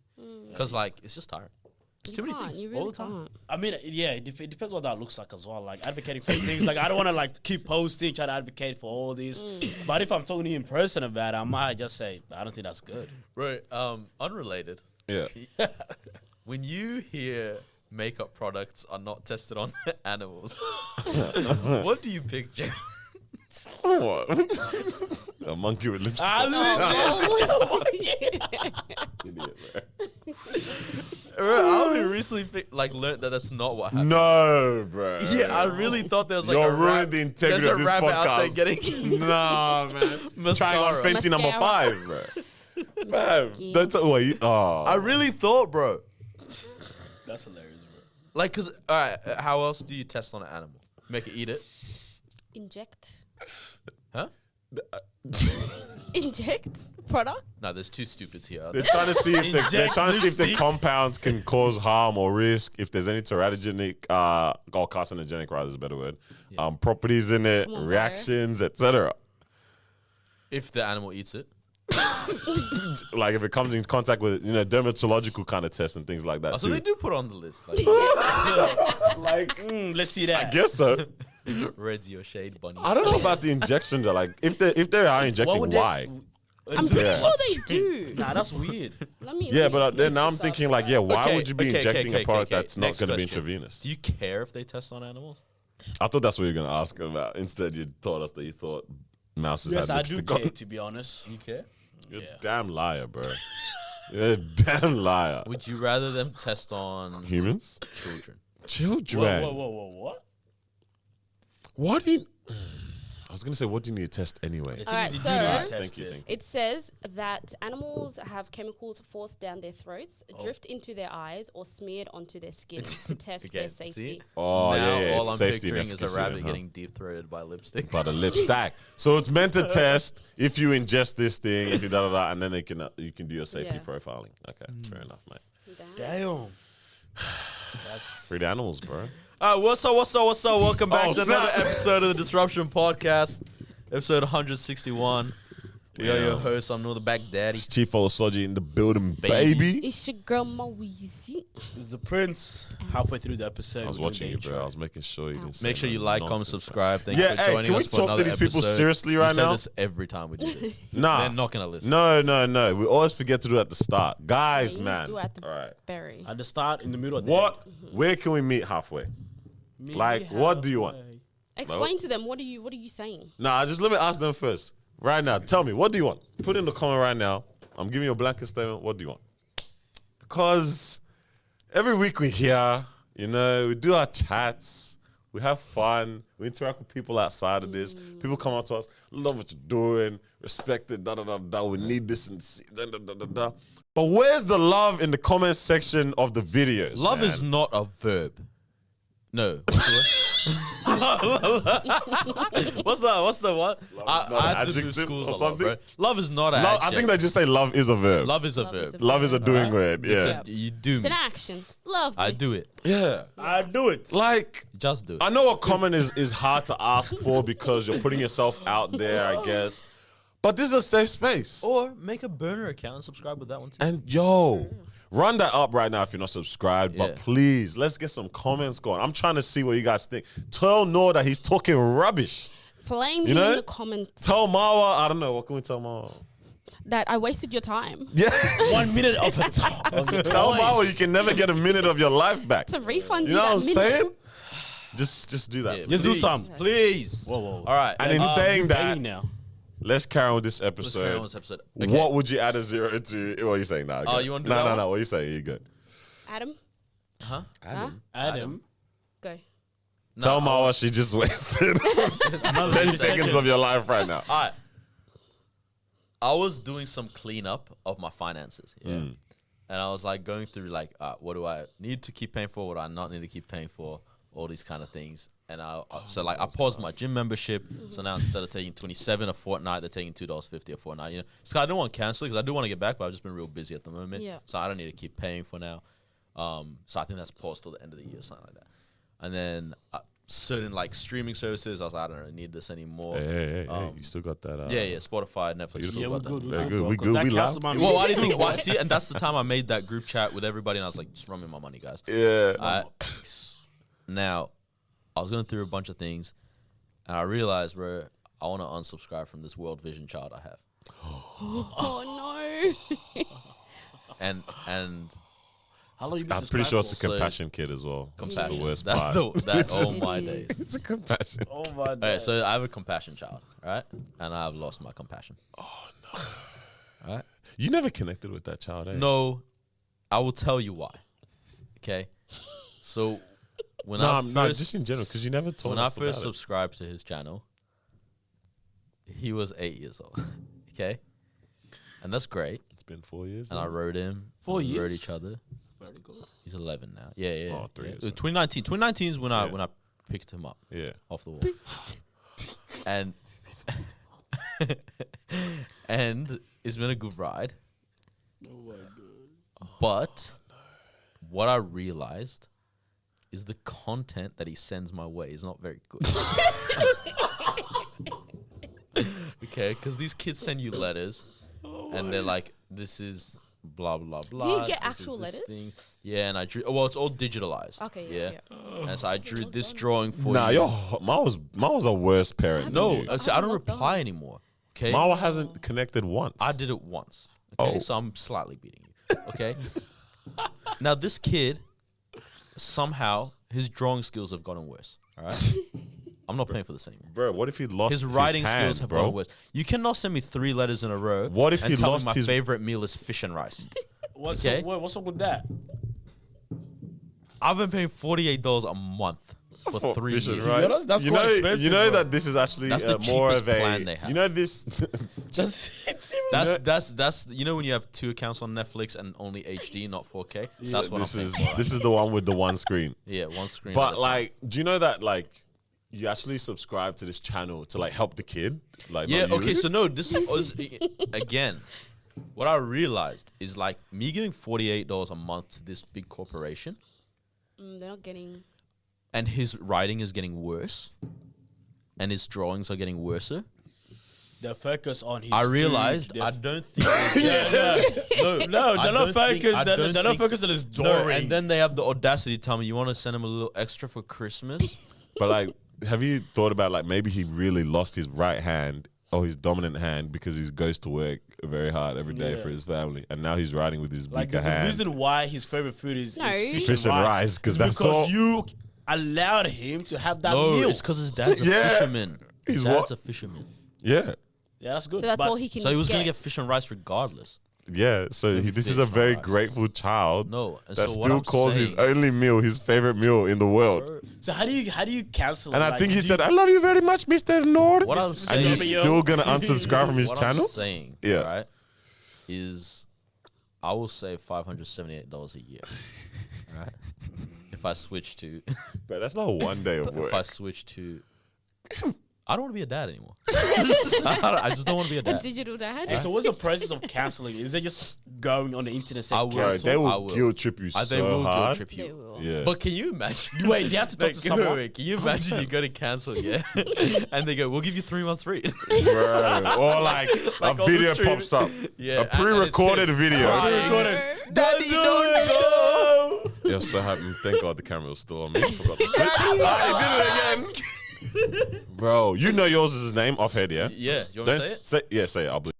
because like it's just tiring. It's too many things You all really the time. can't. I mean, yeah, it depends what that looks like as well. Like advocating for things. Like I don't want to like keep posting, try to advocate for all this. But if I'm talking to you in person about it, I might just say, I don't think that's good. Right. Unrelated. Yeah. When you hear makeup products are not tested on animals, what do you picture? What? A monkey with lipstick. Oh, Idiot, bro. I only recently learned that that's not what happened. No, bro. Yeah, I really thought there was like You're a ruining rap- the integrity there's of a this rapper podcast. out there getting Nah, man. mascara. Trying on Fenty number Mascara. 5, bro. Man, that's wait. Oh, I really thought, bro. That's hilarious, bro. Like, cause all right, how else do you test on an animal? Make it eat it, Inject. huh? Inject product. No, there's two stupids here. They're trying to see if they're trying to see if the lipstick. compounds can cause harm or risk. If there's any teratogenic, or carcinogenic, rather is a better word, properties in it, Come on, bro. reactions, etc. If the animal eats it, Like if it comes in contact with dermatological kind of tests and things like that. oh, so too. they do put on the list. Like, Let's see that. I guess so. red's your shade bunny. I don't know about the injection though. Like if they are injecting, would why? I'm pretty Yeah. sure they do. Nah, that's weird. Yeah, but then now I'm thinking like, yeah, why Okay, would you be okay, injecting okay, a product okay. that's not Next going to be question. intravenous? Do you care if they test on animals? I thought that's what you were going to ask about. Instead, you told us that you thought mouses Yes, had I do lipstick care, on. to be honest. You care? You're Yeah. a damn liar, bro. You're a damn liar. Would you rather them test on Humans? children? Children. Whoa, what? What do you... I was going to say, what do you need to test anyway? All right, You do so not test Thank you, it. thank you. it says that animals have chemicals forced down their throats, drift into their eyes, or smeared onto their skin to test their safety. See? Oh, now yeah, all it's I'm safety and picturing is a efficacy rabbit then, huh? getting deep-throated by lipstick. By the lip stack. So it's meant to test if you ingest this thing, if you da-da-da, and then you can do your safety Yeah. profiling. Okay, fair enough, mate. Damn. Free the animals, bro. All right, what's up? Welcome back Oh, to another snap. episode of the Disruption Podcast, episode 161. We are your hosts. I'm Noor the Baghdadi. It's Chief Olasoji in the building, baby. It's your girl Maweezy. This is the Prince. Halfway through the episode. I was we're doing watching the you, bro. intro. I was making sure you didn't say Make sure you no like, comment, nonsense, subscribe. Thanks Yeah, for hey, joining can we us for talk to another these people episode. seriously We right say now? this every time we do this. Nah. They're not gonna listen. No. We always forget to do it at the start. Guys, You man. do at the All right. berry. At the start, in the middle, at the What? Where can we meet halfway? end. Like, what do you want? Explain to them what are you saying? Nah, just let me ask them first. Right now, tell me, what do you want? Put in the comment right now. I'm giving you a blanket statement. What do you want? Because every week we hear, we do our chats, we have fun, we interact with people outside of this. People come out to us, love what you're doing, respect it, da-da-da-da, we need this and da-da-da-da-da. But where's the love in the comment section of the videos? Love man? is not a verb. No. What's the word? What's the what? not an I had to do adjective schools or a lot, something? bro. Love is not an Love, I adjective. think they just say love is a verb. Love is a Love is verb. a Love is a doing word. It's Yeah. a- you do It's me. an action. Love. I me. do it. Yeah. I do it. Like, Just do it. I know a comment is hard to ask for because you're putting yourself out there, I guess. But this is a safe space. Or make a burner account and subscribe with that one too. And run that up right now if you're not subscribed. Yeah. But please, let's get some comments going. I'm trying to see what you guys think. Tell Noor that he's talking rubbish. Flame You him know? in the comments Tell Marwa, I don't know, what can we tell Marwa? that I wasted your time. Yeah. 1 minute of a time. Tell Marwa you can never get a minute of your life back. To refund You you, know that what I'm minute. saying? Just do that. Yeah, Just do please. something. Please. Whoa. All right. And in saying that, Now. let's carry on with this Let's carry on episode. with this episode. Okay. What would you add a 0 to? What are you saying now? Oh, you wanna do that one? No. What are you saying? You good? Adam, Huh? Adam. go. Tell Marwa she just wasted 10 seconds of your life right now. All right. I was doing some cleanup of my finances. Yeah. And I was like going through like, what do I need to keep paying for? What do I not need to keep paying for? All these kind of things. And I paused my gym membership. So now instead of taking $27 a fortnight, they're taking $2.50 a fortnight. You know, so I don't want to cancel because I do want to get back, but I've just been real busy at the moment. Yeah. So I don't need to keep paying for now. So I think that's paused till the end of the year, something like that. And then certain like streaming services, I was like, I don't really need this anymore. Hey, you still got that? Yeah, Spotify, Netflix. Yeah, still we're got good. that. Very good. We That good. We counts loud. my Well, why do you money. think? Why, see, and that's the time I made that group chat with everybody, and I was like, just run me my money, guys. Yeah. Now, I was going through a bunch of things, and I realized, bro, I want to unsubscribe from this World Vision child I have. Oh no. And How long you been I'm pretty sure it's a subscribed compassion kid as well. compassion. It's the worst That's part. oh my It days. is. It's a compassion. for? Oh my god. Okay, so I have a compassion child, right? And I've lost my compassion. Right? You never connected with that child, eh? No, I will tell you why. Okay, so when I No, first, just in general, because you never told when I us first about it. subscribed to his channel, he was 8 years old. Okay, and that's great. It's been 4 years. And I now. wrote him. 4 We wrote years? each other. Very good. He's 11 now. Yeah. Oh, 3 years, 2019. 2019 is when Yeah. I picked him up Yeah. off the wall. And and it's been a good ride. Oh my god. But what I realized is the content that he sends my way is not very good. Okay, because these kids send you letters, and they're like, "This is blah blah blah." Do you get this is actual this letters? thing." Yeah, and I drew. Well, it's all digitalized. Okay, yeah. And so I drew this drawing for Nah, you. Ma was a worse parent. No, than you. I don't not done. reply anymore. Okay, Marwa hasn't connected once. I did it once. Okay, Oh. so I'm slightly beating you. Okay. Now this kid, somehow his drawing skills have gotten worse. All right. I'm not paying for this anymore. Bro, what if he lost His writing hand, skills have bro? gotten worse. You cannot send me 3 letters in a row. What if and he tell lost me my his- favorite meal is fish and rice? What's Okay. what's up with that? I've been paying $48 a month for 3 Fish and years. rice. That's you quite know, expensive, You know bro. that this is actually That's the more cheapest of a. plan they have. You know this. Just That's you know when you have 2 accounts on Netflix and only HD, not 4K. That's what this I'm is paying for. this is the one with the one screen. Yeah, one screen. at But a time. like, do you know that like you actually subscribe to this channel to like help the kid? Like, yeah, not you? okay, so no, this was again. What I realized is like me giving $48 a month to this big corporation, They're not getting. and his writing is getting worse, and his drawings are getting worser. the focus on his. I realized food, I don't think. no, I they're not don't think- focused. I They're don't not think- focused on his No, drawing. and then they have the audacity to tell me you want to send him a little extra for Christmas. But like, have you thought about like maybe he really lost his right hand or his dominant hand because he goes to work very hard every day Yeah. for his family, and now he's riding with his like, weaker there's a hand. reason why his favorite food is No. fish and rice. Because It's that's because all. you allowed him to have that No, meal. it's because his dad's a Yeah. fisherman. His He's dad's what? a fisherman. Yeah, Yeah, that's good. So that's but all he can. So he was gonna get fish and rice regardless. yeah. So this is fish a very rice. grateful child. No, and that so what still I'm calls his saying- only meal his favorite meal in the world. So how do you cancel? And I like, think he do said, you- "I love you very much, Mr. Noor." What I'm And saying- you're still gonna unsubscribe from his What channel? I'm saying, Yeah. right, is I will save $578 a year, right? If I switch to, But that's not 1 day of if work. I switch to, I don't want to be a dad anymore. I just don't want to be a a dad. digital dad. Hey, so what's the process of canceling? Is it just going on the internet I saying will. Bro, cancel? they I will will. guilt trip you They so will guilt hard. trip They you. will. Yeah. But can you imagine? Wait, do you have to talk Like, to someone? wait, can you imagine you go to cancel, yeah? And they go, we'll give you 3 months free. Bro. Or like a on the video stream. pops up. Yeah, A and it's pre-recorded him video. crying. Daddy, don't go. Yeah, so happy. Thank God the camera was still on me. I forgot to switch. I did it again. Bro, you know yours is his name off head, yeah? Yeah, you want me Don't to say it? say it, I'll believe.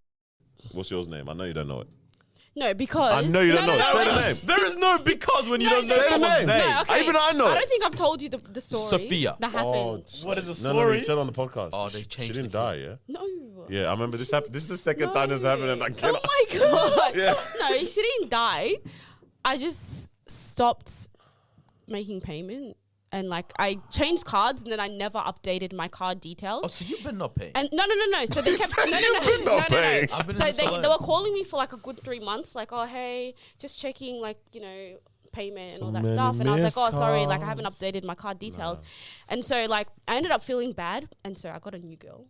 What's yours name? I know you don't know it. No, because I know you don't know. Say the wait. name. There is no because when you don't know Say the someone's name. name. No, okay. Even I know I it. don't think I've told you the story. Sophia. That happened. What is the No, story? you said on the podcast. Oh, they She changed didn't the die, yeah? No. Yeah, I remember this happened. This is the second No. time this happened, and I Oh cannot. my god. Yeah. No, she didn't die. I just stopped making payment. And like I changed cards and then I never updated my card details. Oh, so you've been not paying. And no. So they kept said you've been not paying. I've been So in this they alone. were calling me for like a good 3 months, like, oh hey, just checking like, payment and So all that many stuff. And I was like, oh sorry, like I missed haven't updated my card details. And so like I ended up feeling bad and so I got a new girl.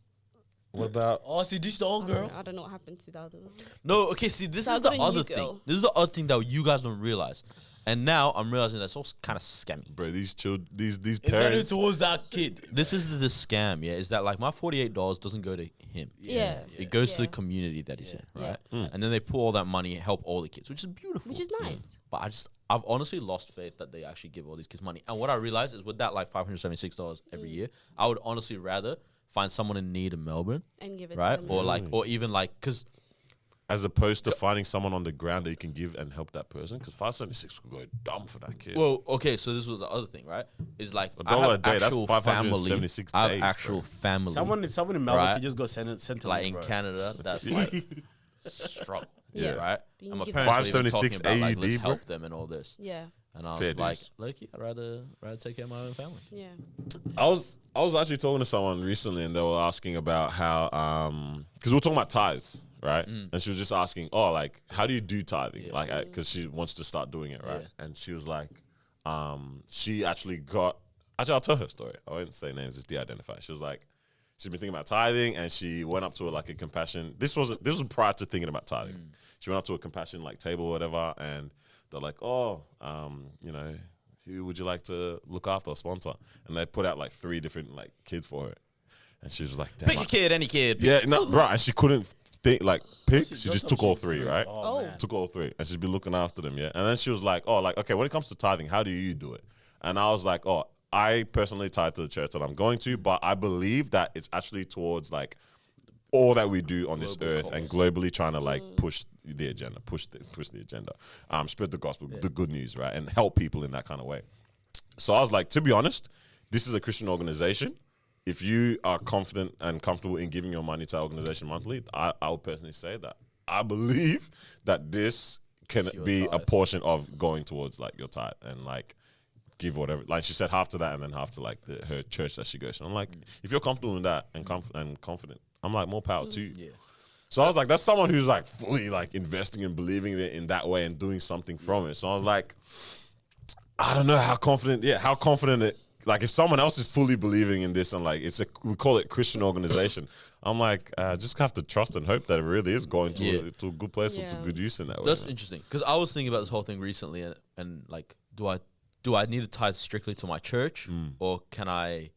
What about? Oh, see, this the old girl. I don't know what happened to the other. No, okay, see, this So I is the got a new other girl. thing. This is the other thing that you guys don't realize. And now I'm realizing that's all kind of scammy. Bro, these these Is that it parents. towards that kid? This is the scam, yeah. Is that like my $48 doesn't go to him. Yeah. It goes to Yeah. the community that he's in, right? Yeah. And then they pull all that money, help all the kids, which is beautiful. Which is nice. But I've honestly lost faith that they actually give all these kids money. And what I realized is with that like $576 every year, I would honestly rather find someone in need in Melbourne, And give it right? to them. Or like, or even like, because As opposed to finding someone on the ground that you can give and help that person, because 576 could go dumb for that kid. well, okay, so this was the other thing, right? Is like $1 I have a day, that's actual family. 576 I have days, actual bro. family. Someone in Melbourne Right. could just go send to like me, in bro. Canada that's like strong. Yeah. Right? You And my give parents were even 576 talking about like AED, let's bro. help them and all this. Yeah. And I was Fair like, dues. look, I'd rather take care of my own family. Yeah. I was actually talking to someone recently, and they were asking about how because we were talking about tithes, right? And she was just asking, oh, like how do you do tithing? Like because she wants to start doing it, right? Yeah. And she was like, she actually got. Actually, I'll tell her story. I won't say names; it's de-identify. She was like, she's been thinking about tithing, and she went up to like a compassion. This was prior to thinking about tithing. She went up to a compassion like table or whatever, and they're like, oh, who would you like to look after or sponsor? And they put out like 3 different like kids for her, and she was like, damn, Pick a kid, any kid. yeah, no, bro, and she couldn't think like pick. She Just just took all 3, something right? Oh, man. Took all 3, and she's been looking after them, yeah. And then she was like, oh, like okay, when it comes to tithing, how do you do it? And I was like, oh, I personally tithe to the church that I'm going to, but I believe that it's actually towards like all that we do on this earth and globally trying to like push the agenda, push the agenda, spread the gospel, the good news, right, and help people in that kind of way. So I was like, to be honest, this is a Christian organization. If you are confident and comfortable in giving your money to our organization monthly, I would personally say that I believe that this can your be a tithe. portion of going towards like your tithe and like give whatever. Like she said, half to that and then half to like her church that she goes to. I'm like, if you're comfortable in that and confident, I'm like, more power to you. Yeah. So I was like, that's someone who's like fully like investing and believing in that way and doing something from it. So I was like, I don't know how confident it, like if someone else is fully believing in this and like we call it Christian organization, I'm like, just have to trust and hope that it really is going to a good place or to Yeah. good use in that way. That's man. interesting because I was thinking about this whole thing recently and like, do I need to tithe strictly to my church or can I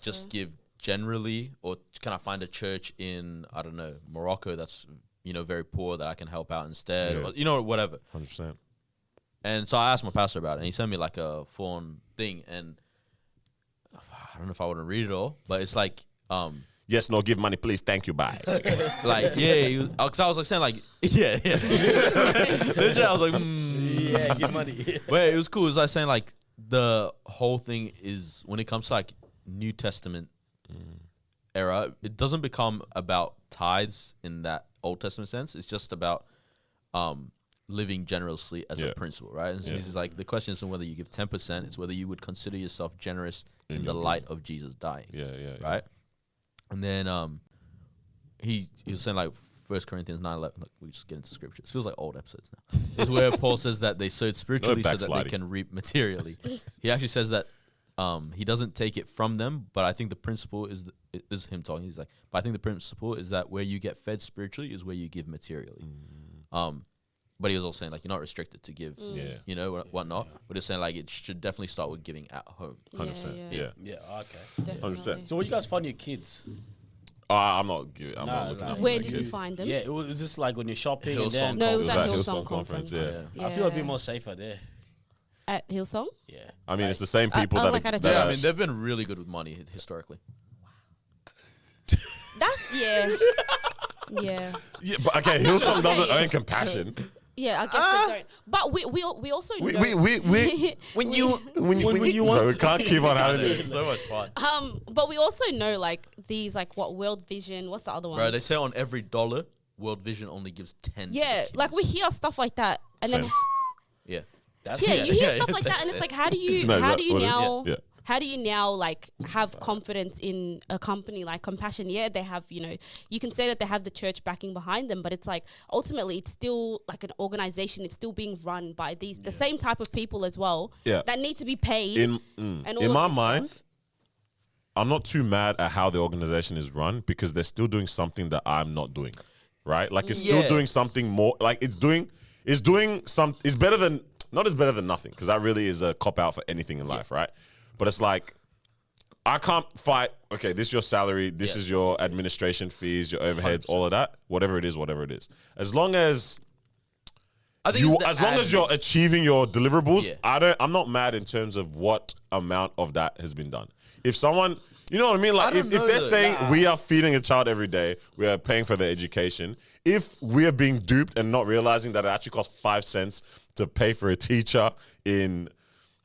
just give generally, or can I find a church in, I don't know, Morocco that's, very poor that I can help out instead, Yeah. or, whatever. 100%. And so I asked my pastor about it, and he sent me like a phone thing, and I don't know if I want to read it all, but it's like, Yes, no, give money, please. Thank you, bye. like, yeah, because I was like saying like, yeah. Literally, I was like, Yeah, give money. But it was cool. It was like saying like the whole thing is when it comes to like New Testament era, it doesn't become about tithes in that Old Testament sense. It's just about living generously as a principle, right? And so it's like the question isn't whether you give 10%; it's whether you would consider yourself generous in the light of Jesus dying. Yeah. Right. And then he was saying like 1 Corinthians 9:11. Look, we just get into scripture. It feels like old episodes now. Is where Paul says that they sowed spiritually so that they backsliding. can reap materially. He actually says that he doesn't take it from them, but I think the principle is this is him talking. He's like, but I think the principle is that where you get fed spiritually is where you give materially. But he was also saying like you're not restricted to give, whatnot. But he's saying like it should definitely start with giving at home. 100%. Yeah. Yeah, okay. 100%. So what you guys find your kids? I'm not looking Nah. after Where my did kids. you find them? Yeah, it was just like when you're shopping and Hillsong then No, it was It at was at Hillsong Hillsong Conference. Conference, I feel a bit more safer there. At Hillsong? Yeah. I mean, it's the same people that. like at a that Yeah, church. I mean they've been really good with money historically. That's yeah. yeah, but okay, Hillsong doesn't earn compassion. Yeah, I guess they don't. But we also know. When you want to. We can't keep on having It's this. so much fun. But we also know like these like what World Vision. What's the other one? Bro, they say on every $1, World Vision only gives 10. Yeah, like we hear stuff like that, and then Sense. Yeah. That's you hear yeah, stuff it like that, makes and it's like, sense. how do you No, how that- do you what is- now yeah. how do you now like have confidence in a company like Compassion? Yeah, they have, you know, you can say that they have the church backing behind them, but it's like ultimately it's still like an organization. It's still being run by the same type of people as well Yeah. that need to be paid. In and all in of my this mind, stuff. I'm not too mad at how the organization is run because they're still doing something that I'm not doing, right? Like it's still Yeah. doing something more. Like it's doing some. It's better than not as better than nothing because that really is a cop out for anything in life, right? But it's like I can't fight. Okay, this is your salary. This is your administration fees, your overheads, 100%. all of that. Whatever it is. As long as I think you, it's the as long as admin. you're achieving your deliverables, Yeah. I'm not mad in terms of what amount of that has been done. If someone, you know what I mean? Like I if don't know they're though. saying we are feeding a child every day, we are paying for their education. If we are being duped and not realizing that it actually costs 5 cents to pay for a teacher in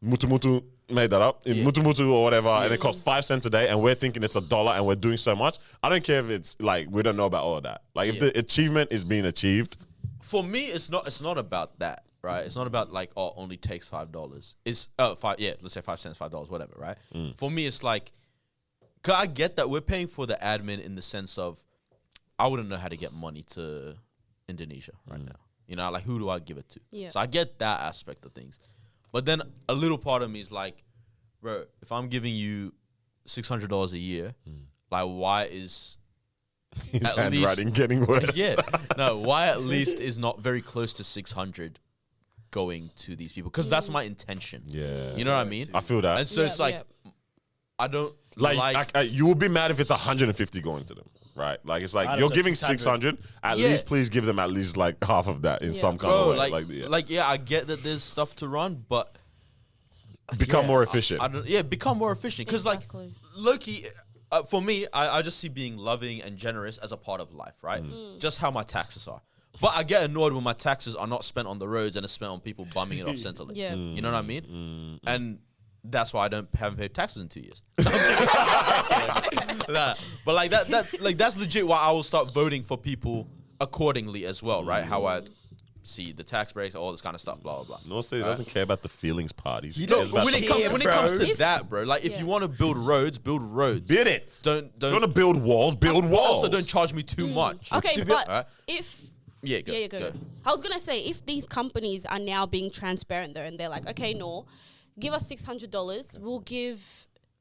Mutumutu, made that up, in Mutumutu or whatever, and it costs 5 cents a day, and we're thinking it's $1 and we're doing so much. I don't care if it's like we don't know about all of that. Like if the achievement is being achieved. For me, it's not about that, right? It's not about like, oh, only takes $5. It's let's say 5 cents, $5, whatever, right? For me, it's like, cause I get that we're paying for the admin in the sense of, I wouldn't know how to get money to Indonesia right now. You know, like who do I give it to? Yeah. So I get that aspect of things, but then a little part of me is like, bro, if I'm giving you $600 a year, like why is His At handwriting least- getting worse. yeah. No, why at least is not very close to 600 going to these people? Because that's my intention. Yeah. You know what I mean? I feel that. And so it's like, I don't like, you will be mad if it's 150 going to them, right? Like it's like I'd you're have said giving 600. 600. At Yeah. least please give them at least like half of that in some kind bro, of way. like, I get that there's stuff to run, but become more efficient. I don't, become more efficient. Because Exactly. like, Loki, for me, I just see being loving and generous as a part of life, right? Just how my taxes are. But I get annoyed when my taxes are not spent on the roads and it's spent on people bumming it off Centrelink. Yeah. You know what I mean? And that's why I haven't paid taxes in 2 years. Nah, but like that's legit why I will start voting for people accordingly as well, right? How I see the tax breaks, all this kind of stuff, blah blah blah. Noor said he doesn't care about the feelings parties. He No, cares about when the it comes to If- that, bro, like if Yeah. you want to build roads, build roads. Build it. Don't You want to build walls? Build walls. Also, don't charge me too much. Okay, To but alright? if Yeah, go. go. I was gonna say if these companies are now being transparent though, and they're like, okay, no, give us $600, we'll give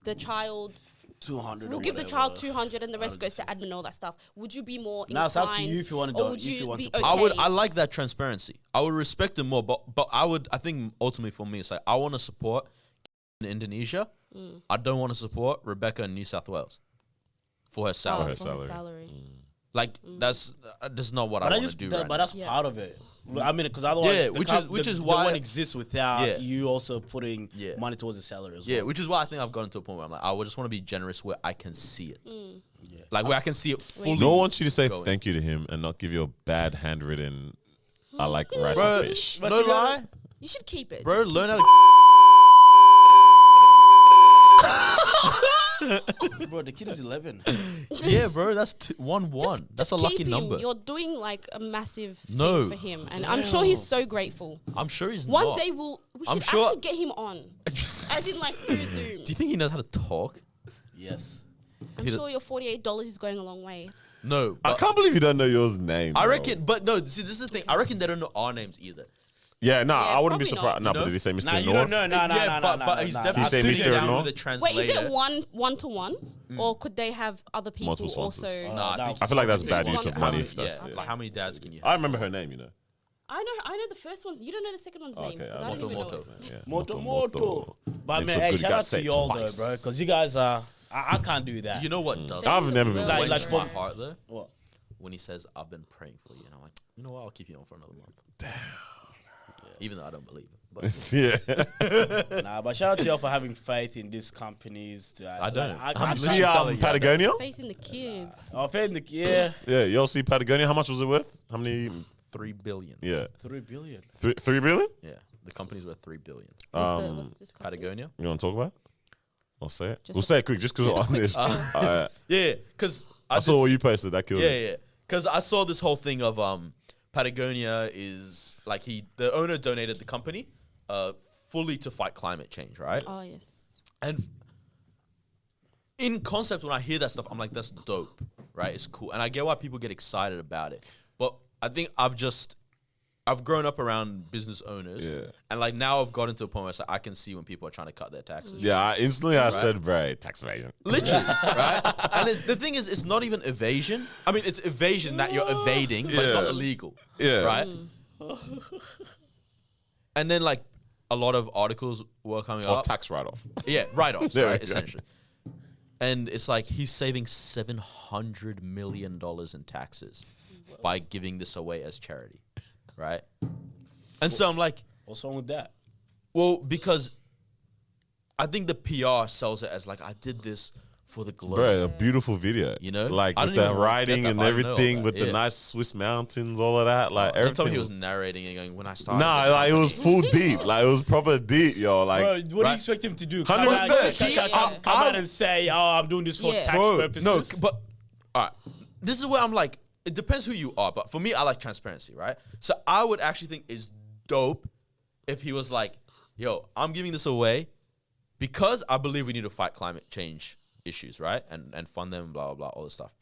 the child. 200. We'll or give the whatever. child 200 and the rest goes to admin and all that stuff. Would you be more Now inclined? it's up to you if you wanna or do- would if you want be to pay. okay? I like that transparency. I would respect them more, but I think ultimately for me, it's like I want to support in Indonesia. I don't want to support Rebecca in New South Wales for her salary. her for her salary. salary. Like that's not what I But want to do. Right but now. that's Yeah. part of it. I mean, because otherwise, Yeah, the which is the why- one exists without Yeah. you also putting Yeah. money towards the salary as Yeah, well. which is why I think I've gotten to a point where I'm like, I would just want to be generous where I can see it. Yeah. Like where I can see it fully. No one wants you to say going. thank you to him and not give you a bad handwritten. I like rice Bro, and fish. But no to be lie, You should keep it, bro. Just Learn keep how it. to. Bro, the kid is 11. Yeah, bro. That's 1-1. Just That's a keep lucky him. number. You're doing like a massive No. thing for him, and I'm sure he's so grateful. I'm sure he's One not. day we I'm should sure- actually get him on, as in like through Zoom. Do you think he knows how to talk? Yes. I'm he sure your $48 is going a long way. No. I But can't believe you don't know yours name. I bro. reckon, but no. See, this is the thing. I reckon they don't know our names either. Yeah, nah, Yeah, I wouldn't be probably surprised. not. No, You but know? did he say Mr. Nah, you Noor? don't know. Nah, yeah, but he's definitely He say sitting Mr. down Noor? with a Wait, translator. is it one to one, or could they have other people Multiple sponsors. also? Nah, Nah, I feel like that's Just bad one use of to money. one. If that's, Yeah, yeah. like how many dads can you have? I remember her name, you know. I know the first one. You don't know the second one's name Okay, because I I don't even Moto. know it. Yeah. Moto. But Name's man, so hey, good, you shout gotta out say to it y'all twice. though, bro, because you guys are. I can't do that. You know what does? I've never been. Like- Breaks like- my heart though. What? When he says, "I've been praying for you," and I'm like, you know what? I'll keep you on for another month. Damn. Even though I don't believe it, but Yeah. Nah, but shout out to y'all for having faith in these companies. I don't. I I'm can't See telling you, I Patagonia? Faith in the kids. Oh, faith in the yeah. Yeah, y'all see Patagonia? How much was it worth? How many? 3 billion. Yeah. 3 billion. 3 billion? Yeah. The company's worth 3 billion. What's this company? Patagonia. You want to talk about it? I'll say it. Just We'll a- say it quick just because we're on quick this. spill. Yeah, because I saw what you posted. That killed it. Yeah. Because I saw this whole thing of Patagonia is like the owner donated the company fully to fight climate change, right? Oh yes. And in concept, when I hear that stuff, I'm like, that's dope, right? It's cool. And I get why people get excited about it. But I think I've grown up around business owners. Yeah. And like now I've gotten to a point where it's like, I can see when people are trying to cut their taxes. Yeah, I said, bro, tax evasion. Literally, right? And the thing is, it's not even evasion. I mean, it's evasion that you're evading, but it's not Yeah. illegal. Yeah. Right? And then like a lot of articles were coming Or up. tax write-off. Yeah, write-offs, There we right? go. Essentially. And it's like he's saving $700 million in taxes by giving this away as charity, right? And so I'm like, What's wrong with that? well, because I think the PR sells it as like, I did this for the globe. Bro, a beautiful video. You know? Like I with don't the even writing get that, and but I know all everything, that, with the yeah. nice Swiss mountains, all of that. Like Every time everything. he was narrating and going, when I started. Nah, this like it was company- full deep. Like it was proper deep, yo. Like Bro, what do right. you expect him to do? 100%. Come out and say, "Oh, I'm doing this for Yeah. tax Bro, purposes." no, but all right. This is where I'm like, it depends who you are, but for me, I like transparency, right? So I would actually think it's dope if he was like, yo, I'm giving this away because I believe we need to fight climate change issues, right? And fund them, blah, blah, blah, all this stuff.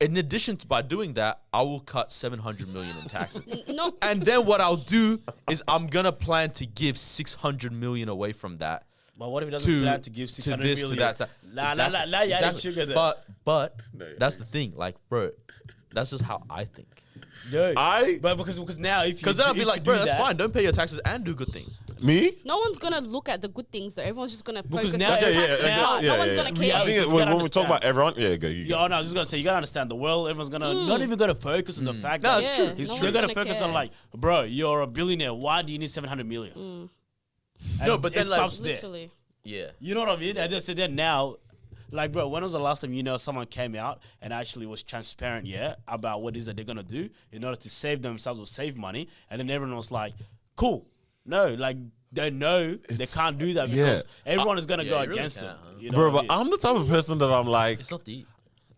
In addition to by doing that, I will cut 700 million in taxes. No. And then what I'll do is I'm gonna plan to give 600 million away from that. But what if he doesn't plan to give 600 this, million? to that, to Nah, exactly, nah, you added exactly. sugar there. But that's the thing, like, bro, that's just how I think. No, I- but because now if you Because then I'll be if like, you bro, do that's that- fine. Don't pay your taxes and do good things. me? No one's gonna look at the good things though. Everyone's just gonna Because focus now- on the Okay, tax part. No one's gonna yeah. care. I think Just when gotta we talk understand. about everyone, yeah, go. You go. Yeah, no, I was just gonna say you gotta understand the world. Everyone's gonna not even gonna focus on the fact No, that it's true. Yeah, It's no true. they're one's gonna focus care. on like, bro, you're a billionaire. Why do you need 700 million? And No, but it then, like, stops there. Literally. Yeah. You know what I mean? And then now, like, bro, when was the last time someone came out and actually was transparent, about what it is that they're gonna do in order to save themselves or save money, and then everyone was like, cool, no, like they know they can't do that because everyone is gonna go you really against can't, them. huh? You know Bro, what but I mean? I'm the type of person that I'm like, It's not deep.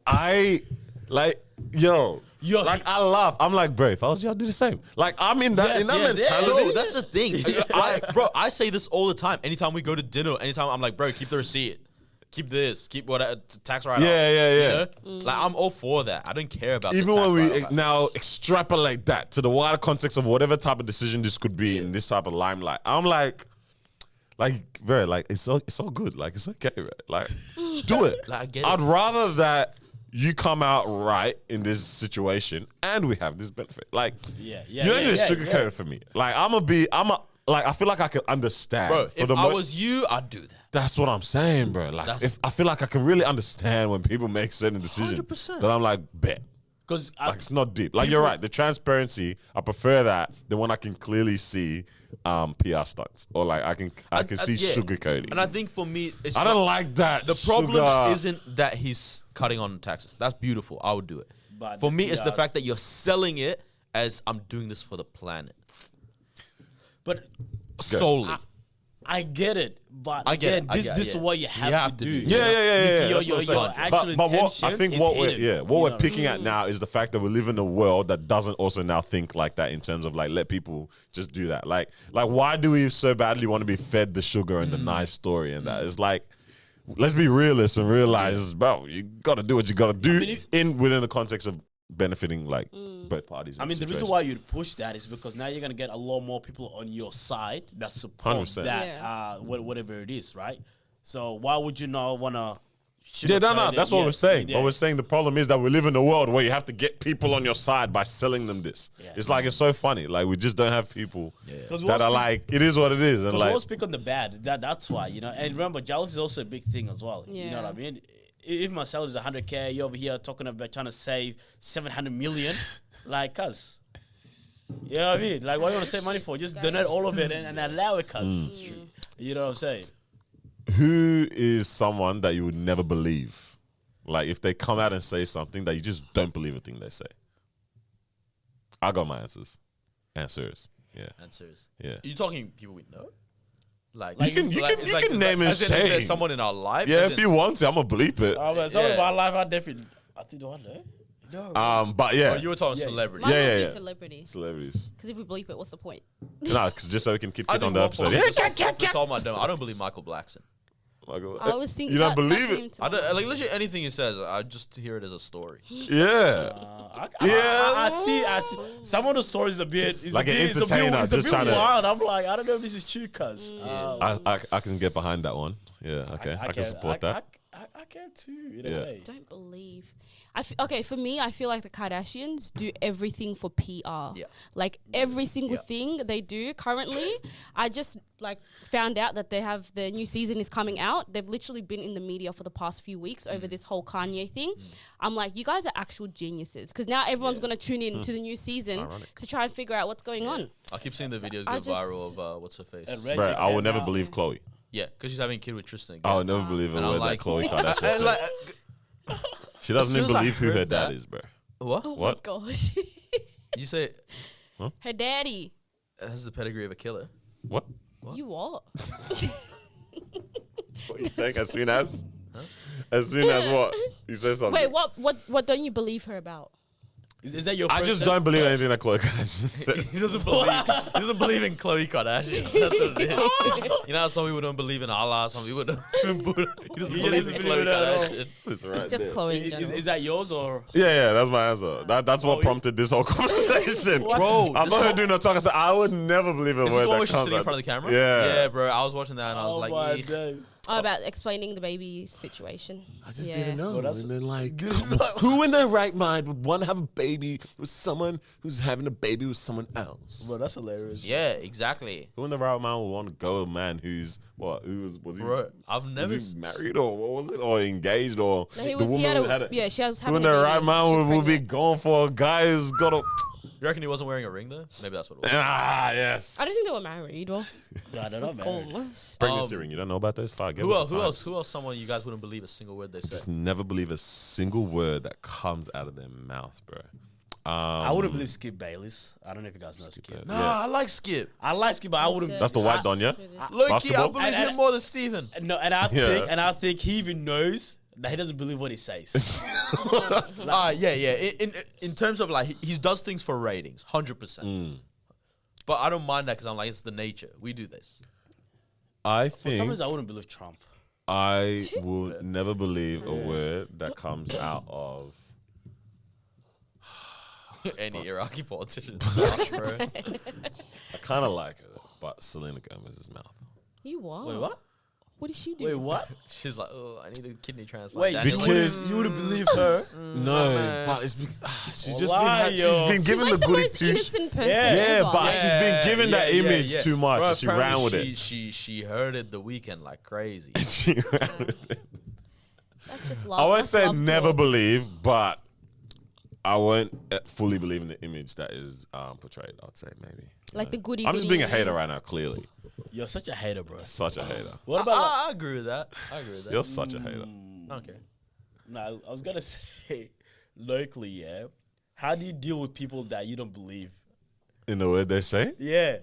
I like, yo, like I laugh. I'm like, bro, if I was you, I'd do the same. Like I'm in that Yes, yes, mentality. No, that's the thing. I say this all the time. Anytime we go to dinner, anytime I'm like, bro, keep the receipt. Keep this. Keep what tax write-off. Yeah. You know? Like, I'm all for that. I don't care about Even the tax when we write-off. now extrapolate that to the wider context of whatever type of decision this could be in this type of limelight, I'm like, bro, like it's all good. Like it's okay, bro. Like do it. Like, I get I'd it. rather that you come out right in this situation and we have this benefit. Like, Yeah, you don't need to sugarcoat yeah. it for me. Like I feel like I can understand. Bro, for if the I was you, I'd do that. That's what I'm saying, bro. Like, That's- if I feel like I can really understand when people make certain decisions, 100%. that I'm like, bet. Because Like, it's not deep. Like, you're right. The transparency, I prefer that than when I can clearly see PR stunts or like I can see yeah. sugarcoating. And I think for me, it's I don't like that. the problem sugar. isn't that he's cutting on taxes. That's beautiful. I would do it. But For the me, it's the PRs fact that you're selling it as I'm doing this for the planet but solely. I get it, but I get again, it, I this get it, this yeah. is what you have to do. Yeah. Your That's what I'm saying. actual But what I intentions think is what we're hidden. yeah You what know we're I picking mean? at now is the fact that we live in a world that doesn't also now think like that in terms of like let people just do that. Like why do we so badly want to be fed the sugar and the nice story and that? It's like let's be realists and realize, bro, you got to do what you got to do within the context of benefiting like both parties. I mean, the reason why you'd push that is because now you're gonna get a lot more people on your side that support 100%. that, Yeah. whatever it is, right? So why would you not wanna? Yeah, no, that's what Yeah, we're saying. yeah. But we're saying the problem is that we live in a world where you have to get people on your side by selling them this. Yeah. It's like it's so funny. Like we just don't have people 'Cause that we'll are like, it is what it is, and Because we like always speak on the bad. That's why, And remember, jealousy is also a big thing as well. You know what I Yeah. mean? If my salary is 100K, you're over here talking about trying to save 700 million, like, cuz. You know what I mean? Like, what do you want to save money for? Just donate all of it and allow it, cuz. You know what I'm saying? who is someone that you would never believe? Like if they come out and say something that you just don't believe a thing they say. I got my answers. Answers. Yeah. Answers. Yeah. Are you talking people we know? You can name and as in, is there shame. someone in our life? Yeah, As if in- you want to, I'm gonna bleep it. But some of my life, I definitely. I think, do I know? No. But yeah, Oh, you were talking celebrity. Mine would yeah, be yeah. celebrities. celebrities. Because if we bleep it, what's the point? Nah, just so we can keep I it on think the one episode. point Yeah, was just off the top of my dome. I don't believe Michael Blackson. I was thinking You don't that believe came it? to I don't mind. like literally anything he says. I just hear it as a story. Yeah. I see. Some of the stories a bit it's Like a an bit, entertainer, it's a just bit tryna- wild. I'm like, I don't know if this is true, cuz. I can get behind that one. Yeah, okay. I can support that. I can too. In a Yeah. way. Don't believe. Okay, for me, I feel like the Kardashians do everything for PR. Yeah. Like every single Yeah. thing they do currently. I just like found out that they have the new season is coming out. They've literally been in the media for the past few weeks over this whole Kanye thing. I'm like, you guys are actual geniuses because now everyone's gonna tune in to the new season Ironic. to try and figure out what's going on. I keep seeing the videos I go just- viral of what's her face. And Red Bro, Dead I will came never out. believe Chloe. Yeah, because she's having a kid with Tristan. I Again. will never believe a And I'm word like, that Chloe Kardashian and says. like, She doesn't as even soon as I believe who her heard dad that- is, bro. what? Oh What? my gosh. You say Her daddy. it has the pedigree of a killer. What? You what? What are you saying? As soon as? As soon as what? You say something. Wait, what don't you believe her about? Is that your? I just person? don't believe anything that Chloe Kardashian says. He doesn't believe. He doesn't believe in Khloe Kardashian. That's what it is. You know how some people don't believe in Allah, some people don't in Buddha. He doesn't He believe doesn't in believe Khloe in it at all. Kardashian. It's right Just there. Chloe in general. Is that yours or? Yeah, that's my answer. That's what prompted this whole conversation. Bro, I this saw her one- doing a talk. I said, I would never believe a Is word this one that where she's comes sitting in out. front of the camera? Yeah. Yeah, bro. I was watching that and I was Oh like, my "Eek." days. About explaining the baby situation. I just Yeah. didn't know. Oh, that's- and then like, who in their right mind would want to have a baby with someone who's having a baby with someone else? Bro, that's hilarious. Yeah, exactly. Who in the right mind would want to go with a man who's what? Was he? Bro, I've never. Was he married or what was it? Or engaged or No, he the was, woman he had who a, had it? yeah, she was Who having in a their baby. right mind She's would be pregnant. going for a guy who's got a You reckon he wasn't wearing a ring though? Maybe that's what it was. yes. I don't think they were married or Nah, they're not married. almost. Pregnancy ring. You don't know about those? Fuck. get Who with else? the Who times. else? Who else? Someone you guys wouldn't believe a single word they Just say. never believe a single word that comes out of their mouth, bro. I wouldn't believe Skip Bayless. I don't know if you guys know Skip. Bayless. Nah, Yeah. I like Skip. I like Skip, but I wouldn't. That's the white Don, yeah? Low key, I Basketball? believe And- him more than Steven. No, and I think he even knows that he doesn't believe what he says. Yeah. In terms of like, he does things for ratings, 100%. But I don't mind that because I'm like, it's the nature. We do this. I For some think reason, I wouldn't believe Trump. I will never believe a word that comes out of. Any Iraqi politician. Gosh, bro. I kind of like it, but Selena Gomez's mouth. You what? Wait, what? What did she do? Wait, what? She's like, oh, I need a kidney transplant. Wait, Daniel, because- you wouldn't believe her? No, but it's been, she's just Why, been she's yo? been She's given like the the goody most two. innocent person Yeah, ever. but she's been given that image too much, Bro, and she ran apparently with it. She heard it the weekend like crazy. She ran with it. That's just love. I won't That's say love never talk. believe, but I won't fully believe in the image that is portrayed. I'd say maybe. Like the goody. I'm just being a hater right now. Clearly, You're such a hater, bro. such a hater. What about? I agree with that. You're such a hater. Okay. No, I was gonna say locally, yeah. How do you deal with people that you don't believe? In the word they say. Yeah.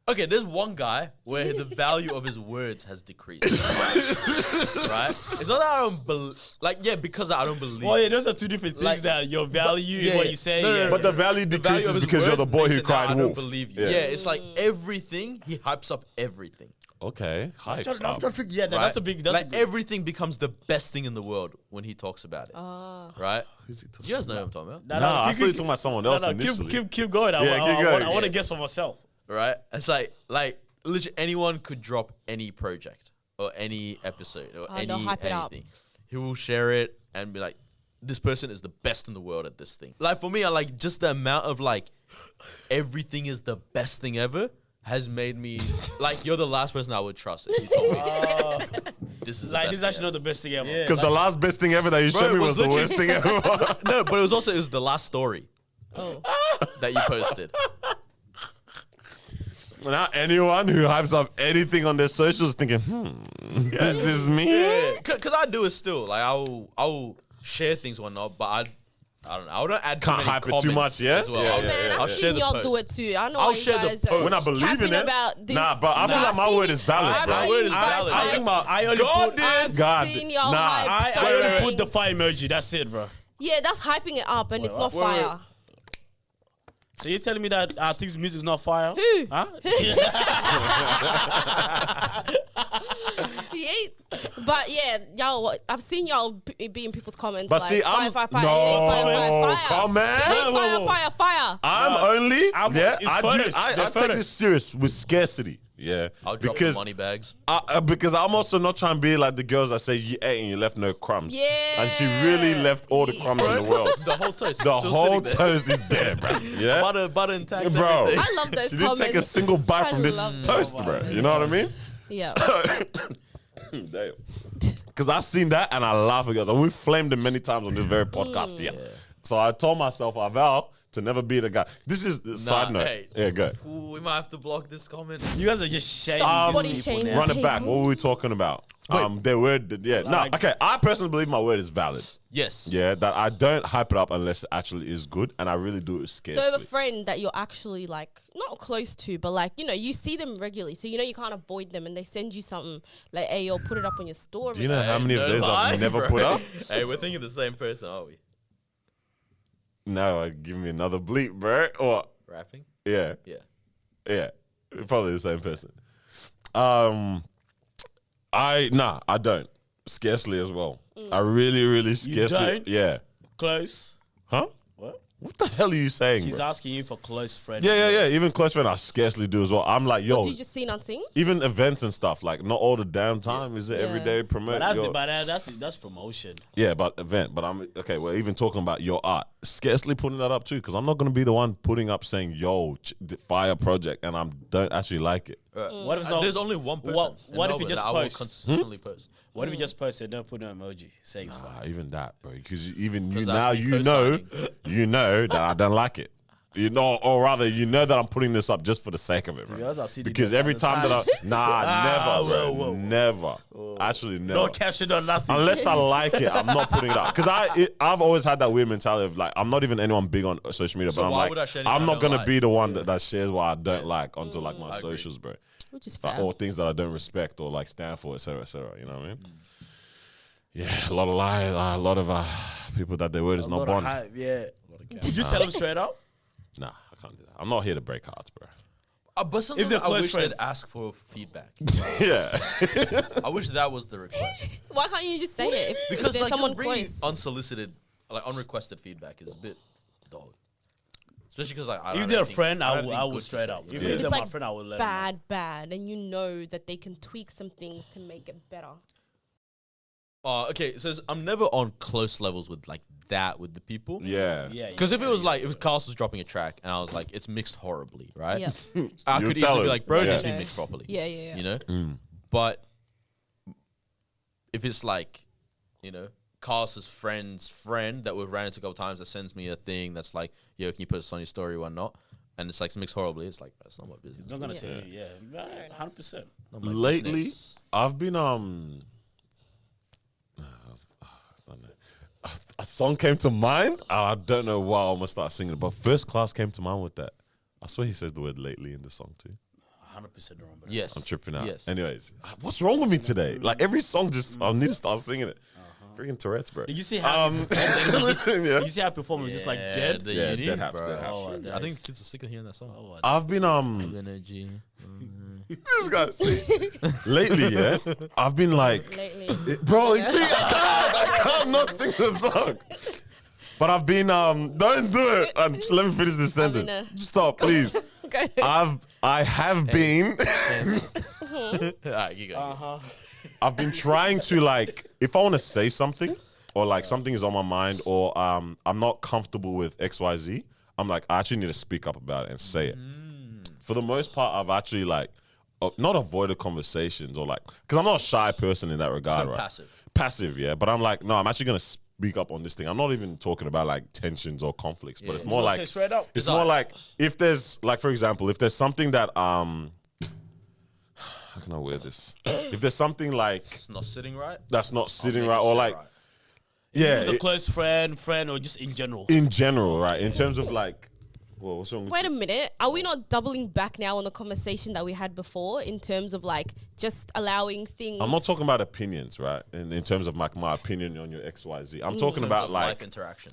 Okay, there's one guy where the value of his words has decreased. Right? It's not that I don't believe, because I don't believe. Oh yeah, those are two different things. Like- that your value Yeah, and what yeah. you say. No, no, yeah. no, But the value value decreases of his because you're the words boy makes who it now, cried I wolf. don't believe you. Yeah. Yeah, it's like everything, he hypes up everything. Okay, hype. I'm trying to figure- yeah, Right? that's a big. That's like a good, everything becomes the best thing in the world when he talks about it. Right? Who's he Do talking you guys know who I'm talking about? No, Nah, I keep- thought you were talking about someone else initially. Keep going. Yeah, keep going. I want to Yeah. guess for myself. Right? It's like literally anyone could drop any project or any episode or they'll hype it up. anything. He will share it and be like, this person is the best in the world at this thing. Like for me, I like just the amount of like everything is the best thing ever has made me like you're the last person I would trust if you told me this is the Like best this is thing actually not the best thing ever. Yeah. Because the last best thing ever that you Bro, showed it me was was the literally- worst thing ever. No, but it was the last story Oh. that you posted. Now anyone who hypes up anything on their socials thinking, this is me. Because I do it still. Like I will share things or whatnot, but I don't know. I wouldn't add too Can't many hype it too comments much, yeah? as well. Yeah, Hey man, I'll I've share seen the y'all post. do it too. I know I'll why share you the guys post. are When I believe in hyping it. about this. Nah, but I feel I've like my seen word you- is valid, I've bro. seen My word you is guys valid. I think hype. I only God put, did. I've God, seen y'all nah. hype. I certain only put the things. fire emoji. That's it, bro. Yeah, that's hyping it up, and it's not wait, wait. fire. So you're telling me that things music's not fire? Who? Huh? He ain't. But yeah, y'all. I've seen y'all be in people's comments. But like, see, fire, I'm fire, fire, no, fire, fire. come Yeah, on. Whoa, whoa, fire, whoa. fire, fire. I'm only yeah. it's I photos. I They're take photos. this serious with scarcity. Yeah, I'll drop because the money bags. because I'm also not trying to be like the girls that say you ate and you left no crumbs. Yeah. and she really left all the crumbs in the world. The whole toast. The still whole sitting there. toast is there, bro. Yeah, Butter intact. bro. everything. I love those She didn't take a comments. single bite I from this love toast, bro. You know what I mean? Yeah. Damn. Because I seen that and I laugh at girls. And we flamed them many times on this very podcast here. So I told myself, I vow to never be the guy. This is the side note. hey. Yeah, go. Ooh, we might have to block this comment. You guys are just shaming Stop these body people shaming. now. Run it back. What were we talking about? Their word, yeah. No, Like- okay. I personally believe my word is valid. Yes. Yeah, that I don't hype it up unless it actually is good, and I really do it scarcely. So a friend that you're actually like not close to, but like you see them regularly, so you can't avoid them, and they send you something like, "Hey, yo, put it up on your story." Do you know how many of No those lie, I've never bro. put up? Hey, we're thinking the same person, aren't we? No, give me another bleep, bro. Or Rapping? yeah, Yeah. yeah, probably the same person. I don't. Scarcely as well. I really scarcely. don't? Yeah. Close. Huh? What? What the hell are you saying, She's bro? asking you for close friends. Yeah. Even close friend, I scarcely do as well. I'm like, yo, Did you just see nothing? even events and stuff, like not all the damn time. Is it Yeah. every day promote? But your- that's promotion. Yeah, but event. But I'm okay. We're even talking about your art. Scarcely putting that up too, because I'm not gonna be the one putting up saying, "Yo, fire project," and I don't actually like it. What if it's not? There's only one person. What in if you Melbourne just that I will post? consistently post? What if you just post it? Don't put an emoji saying it's fine. Even that, bro. Because even you 'Cause that's now, me you know that I don't like it. You know, or rather, you know that I'm putting this up just for the sake of it, be bro. honest, I've seen you Because do it every 1,000 time that times. never, bro, whoa. never. Actually, never. No caption or nothing. Unless I like it, I'm not putting it up. Because I've always had that weird mentality of like, I'm not even anyone big on social media, So but I'm why like, would I share anything I'm I not don't gonna like? be the one that shares what I don't like onto like my I agree. socials, bro. Which is fair. Or things that I don't respect or like stand for, etc., etc. You know what I mean? Yeah, a lot of lies, a lot of people that their word is A not lot of bond. hype, yeah. Did you tell them straight up? Nah, I can't do that. I'm not here to break hearts, bro. But sometimes they're I close wish friends. they'd ask for feedback. Yeah. I wish that was the request. Why can't you just say it? If Because there's like someone just bringing close. unsolicited, like unrequested feedback is a bit dog. Especially because like I don't If they're a think- friend, I I don't will. think I good will to straight say, up. you If know? Yeah. If they're it's my like friend, I will let them know. bad, and you know that they can tweak some things to make it better. Okay, it says I'm never on close levels with like that with the people. Yeah. Yeah. Because if it was like if Carlos was dropping a track and I was like it's mixed horribly, right? Yeah. I You'll could tell easily him. be like, bro, it Yeah. needs to No. be mixed properly. Yeah, yeah. You know? But if it's like, you know, Carlos's friend's friend that we've ran into a couple times that sends me a thing that's like, yo, can you put this on your story or not? And it's like mixed horribly, it's like, that's not my business. I'm not gonna Yeah. say yeah, 100%. Not my Lately, business. I've been a song came to mind. I don't know why I'm gonna start singing it, but First Class came to mind with that. I swear he says the word lately in the song too. 100% remember. that. Yes. I'm tripping out. Yes. Anyways, what's wrong with me today? Like every song, just I need to start singing it. Freaking Tourette's, bro. Did you see how? Listen, yeah. You see how performance was just like dead. The Yeah, uni, dead haps, bro. dead haps. Oh, I nice. think kids are sick of hearing that song. Oh, I've been Energy. this guy see, lately, yeah. I've been like, Lately. bro, you see, I can't not sing the song. But I've been don't do it. Let me finish this I'm in sentence. Stop, please. Okay. I have been Alright, you go. I've been trying to like if I want to say something or like something is on my mind or I'm not comfortable with XYZ, I'm like I actually need to speak up about it and say it. For the most part, I've actually like not avoided conversations or like because I'm not a shy person in that regard, So right? passive. Yeah. But I'm like, no, I'm actually gonna speak up on this thing. I'm not even talking about like tensions or conflicts, but it's more So like say straight up. it's more like if there's like for example, if there's something that how can I word this? If there's something like It's not sitting right. that's not sitting make right it or sit like right. Yeah, With a close friend, or just in general. in general, right? In terms of like, well, what's wrong with Wait you? a minute. Are we not doubling back now on the conversation that we had before in terms of like just allowing things? I'm not talking about opinions, right? In terms of like my opinion on your XYZ. I'm talking about of like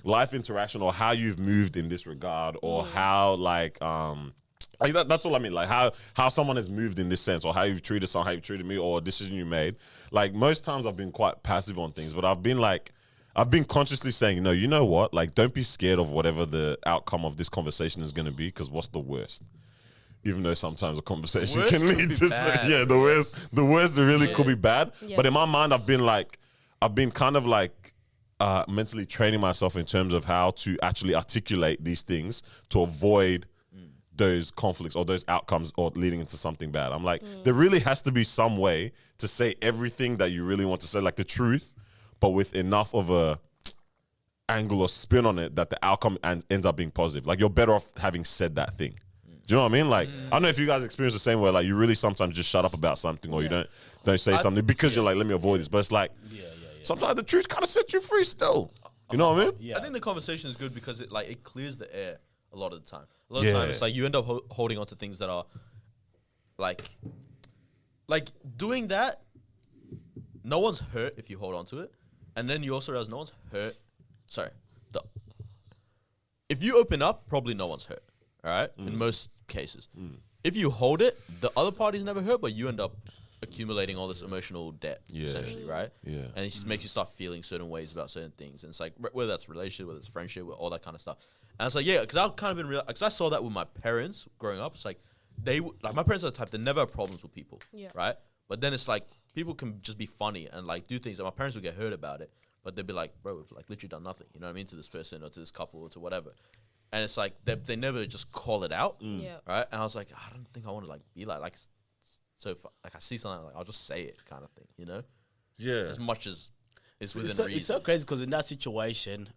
life interaction, or how you've moved in this regard, or how like that's what I mean. Like how someone has moved in this sense, or how you've treated someone, how you've treated me, or a decision you made. Like most times I've been quite passive on things, but I've been consciously saying, no, you know what? Like, don't be scared of whatever the outcome of this conversation is going to be, because what's the worst? Even though sometimes a conversation Worst can could lead be to bad. the worst really could be bad. Yeah. But in my mind, I've been kind of like mentally training myself in terms of how to actually articulate these things to avoid those conflicts or those outcomes or leading into something bad. I'm like, there really has to be some way to say everything that you really want to say, like the truth, but with enough of a angle or spin on it that the outcome ends up being positive. Like, you're better off having said that thing. Do you know what I mean? Like, I don't know if you guys experience the same way. Like, you really sometimes just shut up about something, or you don't say something because you're like, let me avoid this. But it's like, sometimes the truth kind of sets you free still. You know what I mean? Yeah. I think the conversation is good because it clears the air a lot of the time. A lot of the time, it's like you end up holding on to things that are like doing that. No one's hurt if you hold on to it, and then you also realize no one's hurt. Sorry, if you open up, probably no one's hurt. All right, in most cases. If you hold it, the other party's never hurt, but you end up accumulating all this emotional debt, essentially, right? Yeah. And it just makes you start feeling certain ways about certain things. And it's like, whether that's relationship, whether it's friendship, all that kind of stuff. And it's like, yeah, because I've kind of been real, because I saw that with my parents growing up. It's like, my parents are the type that never have problems with people, right? But then it's like, people can just be funny and like do things, and my parents would get hurt about it, but they'd be like, bro, we've like literally done nothing, you know what I mean, to this person or to this couple or to whatever. And it's like, they never just call it out, right? And I was like, I don't think I want to like be like so like I see something, like I'll just say it kind of thing, you know? Yeah. As much as it's within so, reason. it's so crazy because in that situation,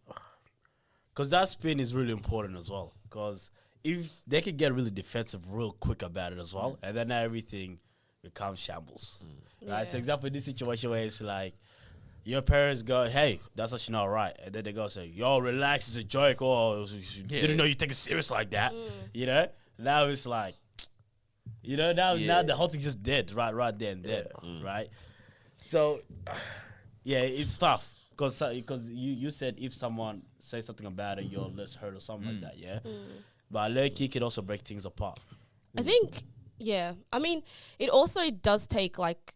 because that spin is really important as well. Because if they could get really defensive real quick about it as well, and then everything becomes shambles. Right? So, example, in this situation where it's like, your parents go, hey, that's actually not right. And then they go say, yo, relax, it's a joke. Or didn't know you take it serious like that. You know? Now it's like, you know, now the whole thing just dead right there and then, right? So, yeah, it's tough. Because you said if someone says something about it, you're less hurt or something like that, yeah? But low-key can also break things apart. I think, yeah. I mean, it also does take like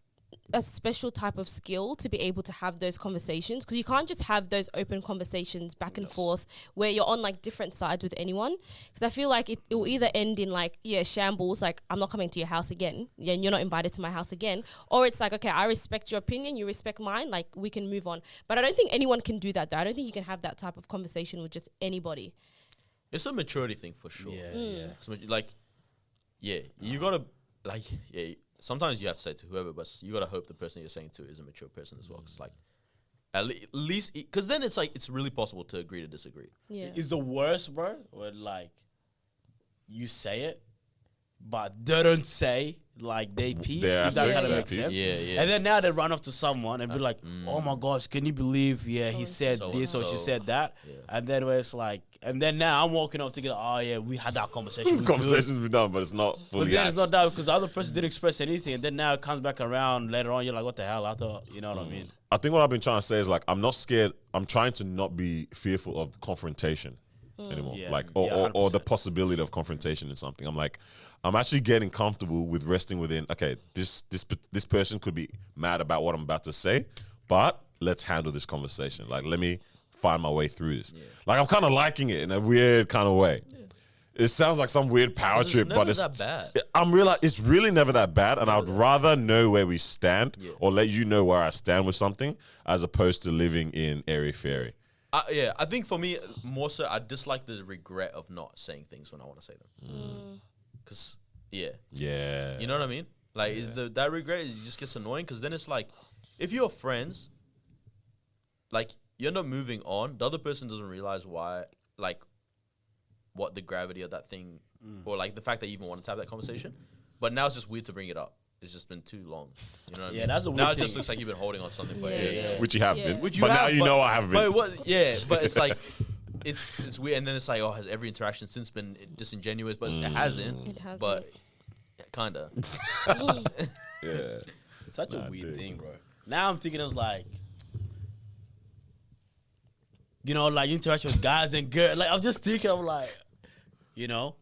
a special type of skill to be able to have those conversations, because you can't just have those open conversations back and forth where you're on like different sides with anyone, because I feel like it will either end in like shambles, like I'm not coming to your house again, and you're not invited to my house again, or it's like, okay, I respect your opinion, you respect mine, like we can move on. But I don't think anyone can do that though. I don't think you can have that type of conversation with just anybody. It's a maturity thing for sure. Yeah. So, like, you gotta like, sometimes you have to say to whoever, but you gotta hope the person you're saying to is a mature person as well. Because like, at least, because then it's like it's really possible to agree to disagree. Yeah. It's the worst, bro, when like you say it, but they don't say like they piece. If that kind of makes sense. Yeah. And then now they run off to someone and be like, "Oh my gosh, can you believe? Yeah, he said this or she said that." And then where it's like, and then now I'm walking up thinking, "Oh yeah, we had that conversation. Conversations be done, but it's not fully. But then it's not that because the other person didn't express anything, and then now it comes back around later on. You're like, "What the hell?" I thought, you know what I mean? I think what I've been trying to say is like, I'm not scared. I'm trying to not be fearful of confrontation anymore. Yeah. Like, Yeah, or the 100%. possibility of confrontation in something. I'm like, I'm actually getting comfortable with resting within, okay, this person could be mad about what I'm about to say, but let's handle this conversation. Like, let me find my way through this. Like, I'm kind of liking it in a weird kind of way. It sounds like some weird power trip, but it's that bad. I'm realizing it's really never that bad, and I'd rather know where we stand or let you know where I stand with something as opposed to living in airy-fairy. I think for me, more so, I dislike the regret of not saying things when I want to say them. Because, Yeah. you know what I mean? Like, that regret just gets annoying, because then it's like, if you're friends, like, you end up moving on, the other person doesn't realize why, like, what the gravity of that thing, or like the fact that you even wanted to have that conversation. But now it's just weird to bring it up. it's just been too long. You know what I Yeah, mean? that's a Now weird it just thing. looks like you've been holding on something for Yeah, ages. yeah. Which you have Yeah. been. Which you but have, now you know I have been. But what? Yeah, but it's like it's weird, and then it's like, oh, has every interaction since been disingenuous? But it hasn't. It hasn't. But kinda. Yeah. It's such a Nah, weird dude. thing, bro. Now I'm thinking it was like, you know, like interaction with guys and girls. Like I'm just thinking, I'm like, you know,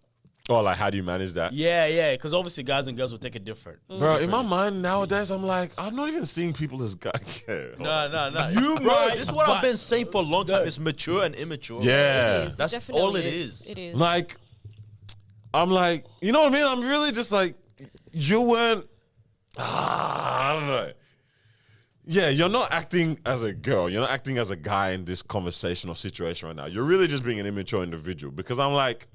Or like, how do you manage that? yeah, because obviously guys and girls will take it different. Bro, in my mind nowadays, I'm like, I'm not even seeing people as guys. No. You Bro, might, this is what I've but- been saying for a long time. It's mature and immature. Yeah. It is. That's Definitely all it is. It is. Like, I'm like, you know what I mean? I'm really just like, you weren't, I don't know. Yeah, you're not acting as a girl. You're not acting as a guy in this conversation or situation right now. You're really just being an immature individual because I'm like,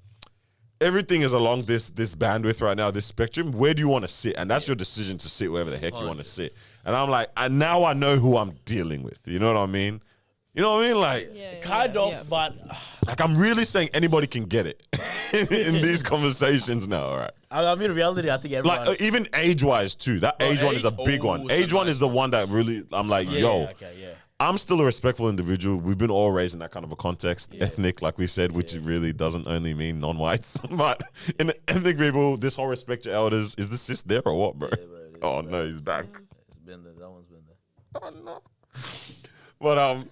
everything is along this bandwidth right now, this spectrum. Where do you want to sit? And that's your decision to sit wherever the heck you want to sit. And I'm like, now I know who I'm dealing with. You know what I mean? You know what I mean? Like, Kind of, but like I'm really saying anybody can get it in these conversations now. All right. I mean, in reality, I think everyone. Like even age-wise too. That age one is a big one. Age one is the one that really I'm like, yo, yeah. I'm still a respectful individual. We've been all raised in that kind of a context, ethnic, like we said, which really doesn't only mean non-whites. But in ethnic people, this whole respect your elders, is the sis there or what, bro? Oh no, he's back. It's been there. That one's been there. Oh no. But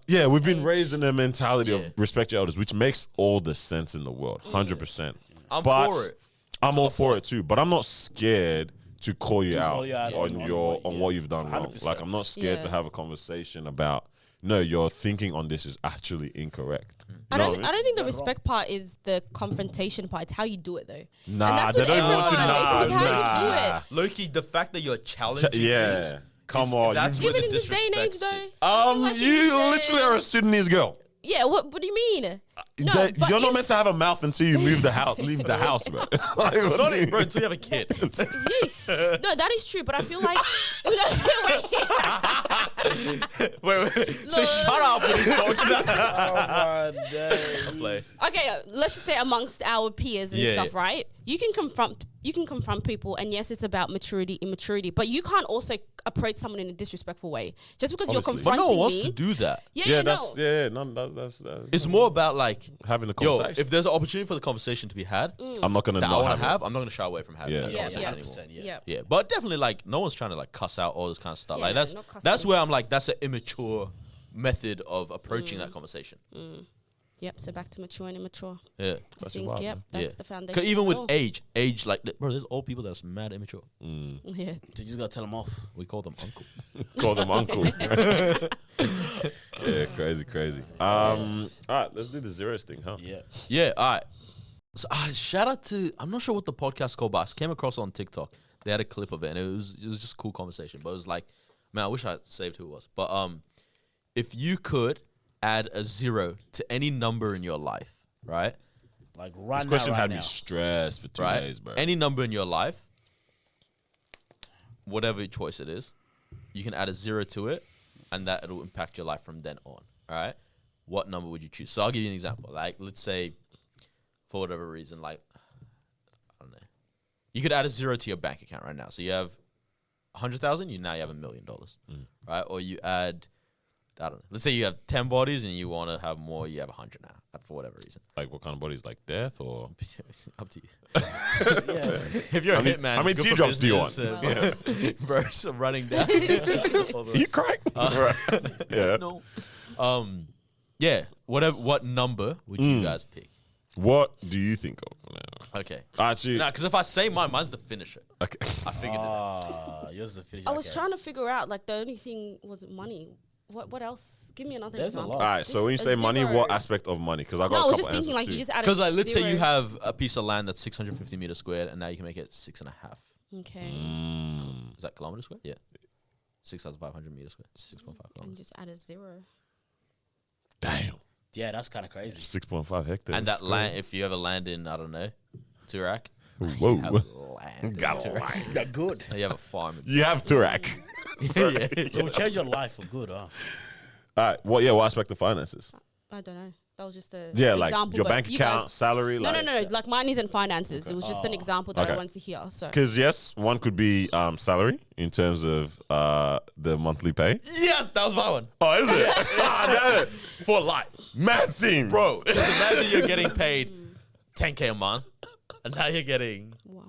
yeah, we've been raised in a mentality of respect your elders, which makes all the sense in the world, 100%. I'm But for it. I'm all for it too, but I'm not scared to call you out on what you've done wrong. 100%. Like I'm not scared to Yeah. have a conversation about no, your thinking on this is actually incorrect. You I know don't. what I mean? I don't think the respect part is the confrontation part. It's how you do it, though. Nah, and that's they with don't want you. everyone. Nah, It's with how you do nah. it. Loki, the fact that you're challenging Yeah, things, come on. that's You- where Even the in this day and age, disrespect though. sits. Like in you this day literally and are a Sudanese girl. Yeah. What do you mean? No, but You're not if- meant to have a mouth until you leave the house. Leave the house, bro. Like, what Not do even, you- bro, until you have a kid. Yes. No, that is true. But I feel like. wait. So shut up when he's talking about Oh my days. play. Okay, let's just say amongst our peers and Yeah, stuff, yeah. right? You can confront people, and yes, it's about maturity, immaturity, but you can't also approach someone in a disrespectful way just because you're Obviously. But confronting no one wants me. to do that. Yeah, that's no. yeah. No, that's It's more about like, having a yo, conversation. if there's an opportunity for the conversation to be had I'm not gonna that I not want have to it. have, I'm not going to shy away from having Yeah. that Yeah, conversation yeah. anymore. Yeah. Yeah, but definitely like no one's trying to like cuss out all this kind of stuff. Yeah, Like that's not cussing. that's where I'm like that's an immature method of approaching that conversation. Yep. So back to mature and immature. Yeah. I That's think, wild, yep, man. that's Yeah. the foundation. Cause even with Oh. age like bro, there's old people that's mad immature. Yeah. You just gotta tell them off. We call them uncle. Call them uncle. Yeah, crazy. All right, let's do the zeros thing, huh? Yeah. Yeah, all right. So, shout out to I'm not sure what the podcast called, but I came across it on TikTok. They had a clip of it, and it was just a cool conversation. But it was like, man, I wish I had saved who it was. But if you could add a 0 to any number in your life, right? Like right This now, question right had now. me stressed for 2 Right? days, bro. Any number in your life, whatever choice it is, you can add a 0 to it, and that it'll impact your life from then on. All right. What number would you choose? So I'll give you an example. Like, let's say, for whatever reason, like, I don't know, you could add a 0 to your bank account right now. So you have 100,000. You have $1 million, right? Or you add, I don't know. Let's say you have 10 bodies and you want to have more. You have 100 now, for whatever reason. Like what kind of bodies? Like death or? Up to you. Yes. If you're How a many- hitman, how many it's good for teardrops do you business, bro, so running down. You crack? Right. Yeah. No. Yeah. What number would you guys pick? What do you think of now? Okay. Actually, Nah, because if I say mine, mine's the finisher. okay. I figured it out. Yours is the finish. I was trying to figure out, like, the only thing was money. What else? Give me another There's a example. lot. All right. So when you A say money, what 0. aspect of money? Because I got No, I a was couple just thinking, answers like, too. you just added Because like, let's say 0. you have a piece of land that's 650 meters squared, and now you can make it 6.5. Okay. Is that kilometers squared? Yeah. 6,500 meters squared. 6.5 And kilometers. just add a 0. Damn. Yeah, that's kind of crazy. 6.5 hectares. And that land, if you ever land in, I don't know, Turak. Whoa. You have land. in Got Turak. land. They're good. You have a farm. in You have Turak. yeah. So we change your life for good, huh? All right. What? Yeah. What aspect of finances? I don't know. That was just a Yeah, example, like your but bank you account, guys- salary. No, like, no, no. Like mine isn't finances. It was just an example that I wanted to hear. So Because yes, one could be salary in terms of the monthly pay. Yes, that was my one. Oh, is it? Damn it. For life. Mad scenes. Bro, because imagine you're getting paid 10K a month, and now you're getting wow.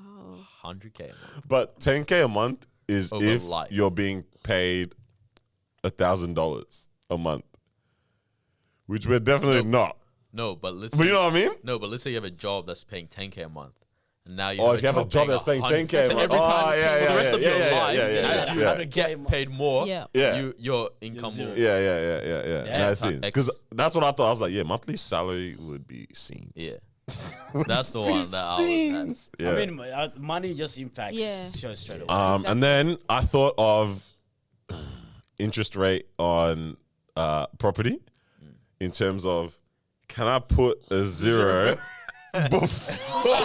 100K a month. But 10K a month is Over if life. you're being paid $1,000 a month, which we're definitely not. No, but let's But you know what I mean? No, but let's say you have a job that's paying 10K a month. And now you Oh, if you have a job that's paying 10K So a month. every time Oh, yeah, for the yeah, rest of yeah, your yeah, life, yeah, yeah, as yeah, you yeah. get paid more, Yeah. Yeah. your income zero. will. Yeah. That seems. X. Because that's what I thought. I was like, yeah, monthly salary would be scenes. Yeah. That's the one that I was at. Yeah. I mean, money just impacts Yeah. shows straight away. And then I thought of interest rate on property in terms of, can I put a zero before?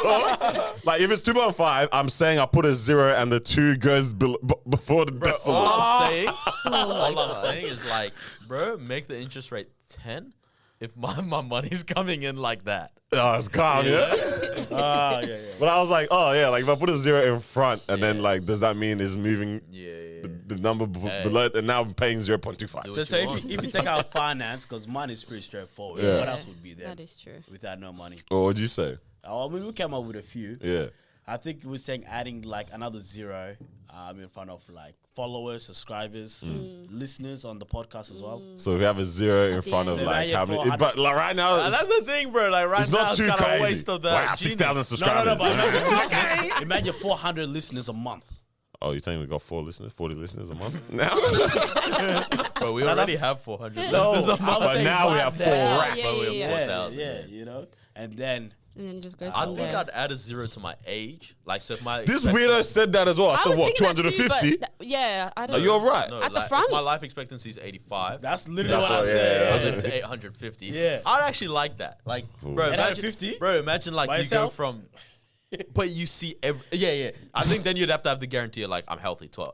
Like if it's 2.5, I'm saying I put a zero and the 2 goes before the decimal. All I'm saying, Oh all I'm saying is like, bro, make the interest rate 10 if my money's coming in like that. Oh, it's calm, yeah? Yeah. But I was like, oh yeah, like if I put a zero in front and then like, does that mean it's moving the number below it, and now I'm paying 0.25? So if you take out finance, because money is pretty straightforward. Yeah. What else would be there? That is true. Without no money. Or what'd you say? I mean, we came up with a few. Yeah. I think we were saying adding like another zero in front of like followers, subscribers, listeners on the podcast as well. So if you have a zero in front of So like now how you're many, 400. but like right now, That's the thing, bro. Like right it's now, not it's too kind of a crazy. waste of that. Wow, 6,000 No, subscribers. but imagine, listeners, imagine 400 listeners a month. Oh, you're saying we got 40 listeners a month now? Bro, we already have 400 No, listeners a I'm month. But saying now we have 4 that. racks. Yeah, But we have yeah, more. yeah. 4,000, Yeah, you know, and then And then it just goes I from think there. I'd add a zero to my age. Like, so if my This weirdo said that as well. I said, was what, thinking that too, 250? but yeah, I don't Are you know. alright? No, At the like, front? if my life expectancy is 85. that's literally That's what I what- said. I live to 850. Yeah. I'd actually like that. Like, bro, imagine 850? Bro, imagine like By you yourself? go from, but you see yeah. I think then you'd have to have the guarantee of like I'm healthy till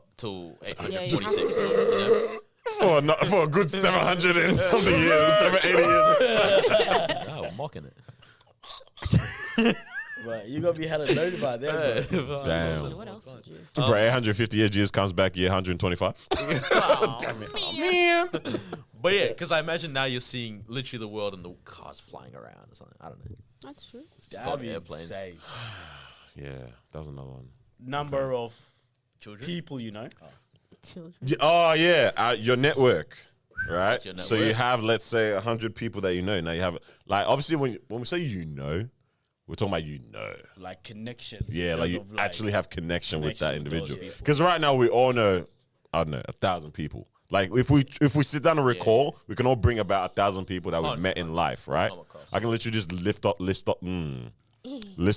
Yeah, 846. you have to. You know? For a good 700 and something years, 780 years. Oh, I'm mocking it. But you're going to be hella nervous about that, bro. Damn. What else would you? Bro, 850 years comes back year 125. But yeah, because I imagine now you're seeing literally the world and the cars flying around or something. I don't know. That's true. Just That'd got be airplanes. insane. Yeah, that was another one. Number of Children. people, you know. Children. Yeah, oh yeah, your network, right? your So you network. have, let's say, 100 people that you know. Now you have, like, obviously when we say you know, we're talking about you know. Like connections. Yeah, in like terms you of, actually have connection with that connection with those individual. people. Because right now we all know, I don't know, 1,000 people. Like if we sit down and recall, we can all bring about 1,000 people that we've met in life, right? Come across. I can literally just list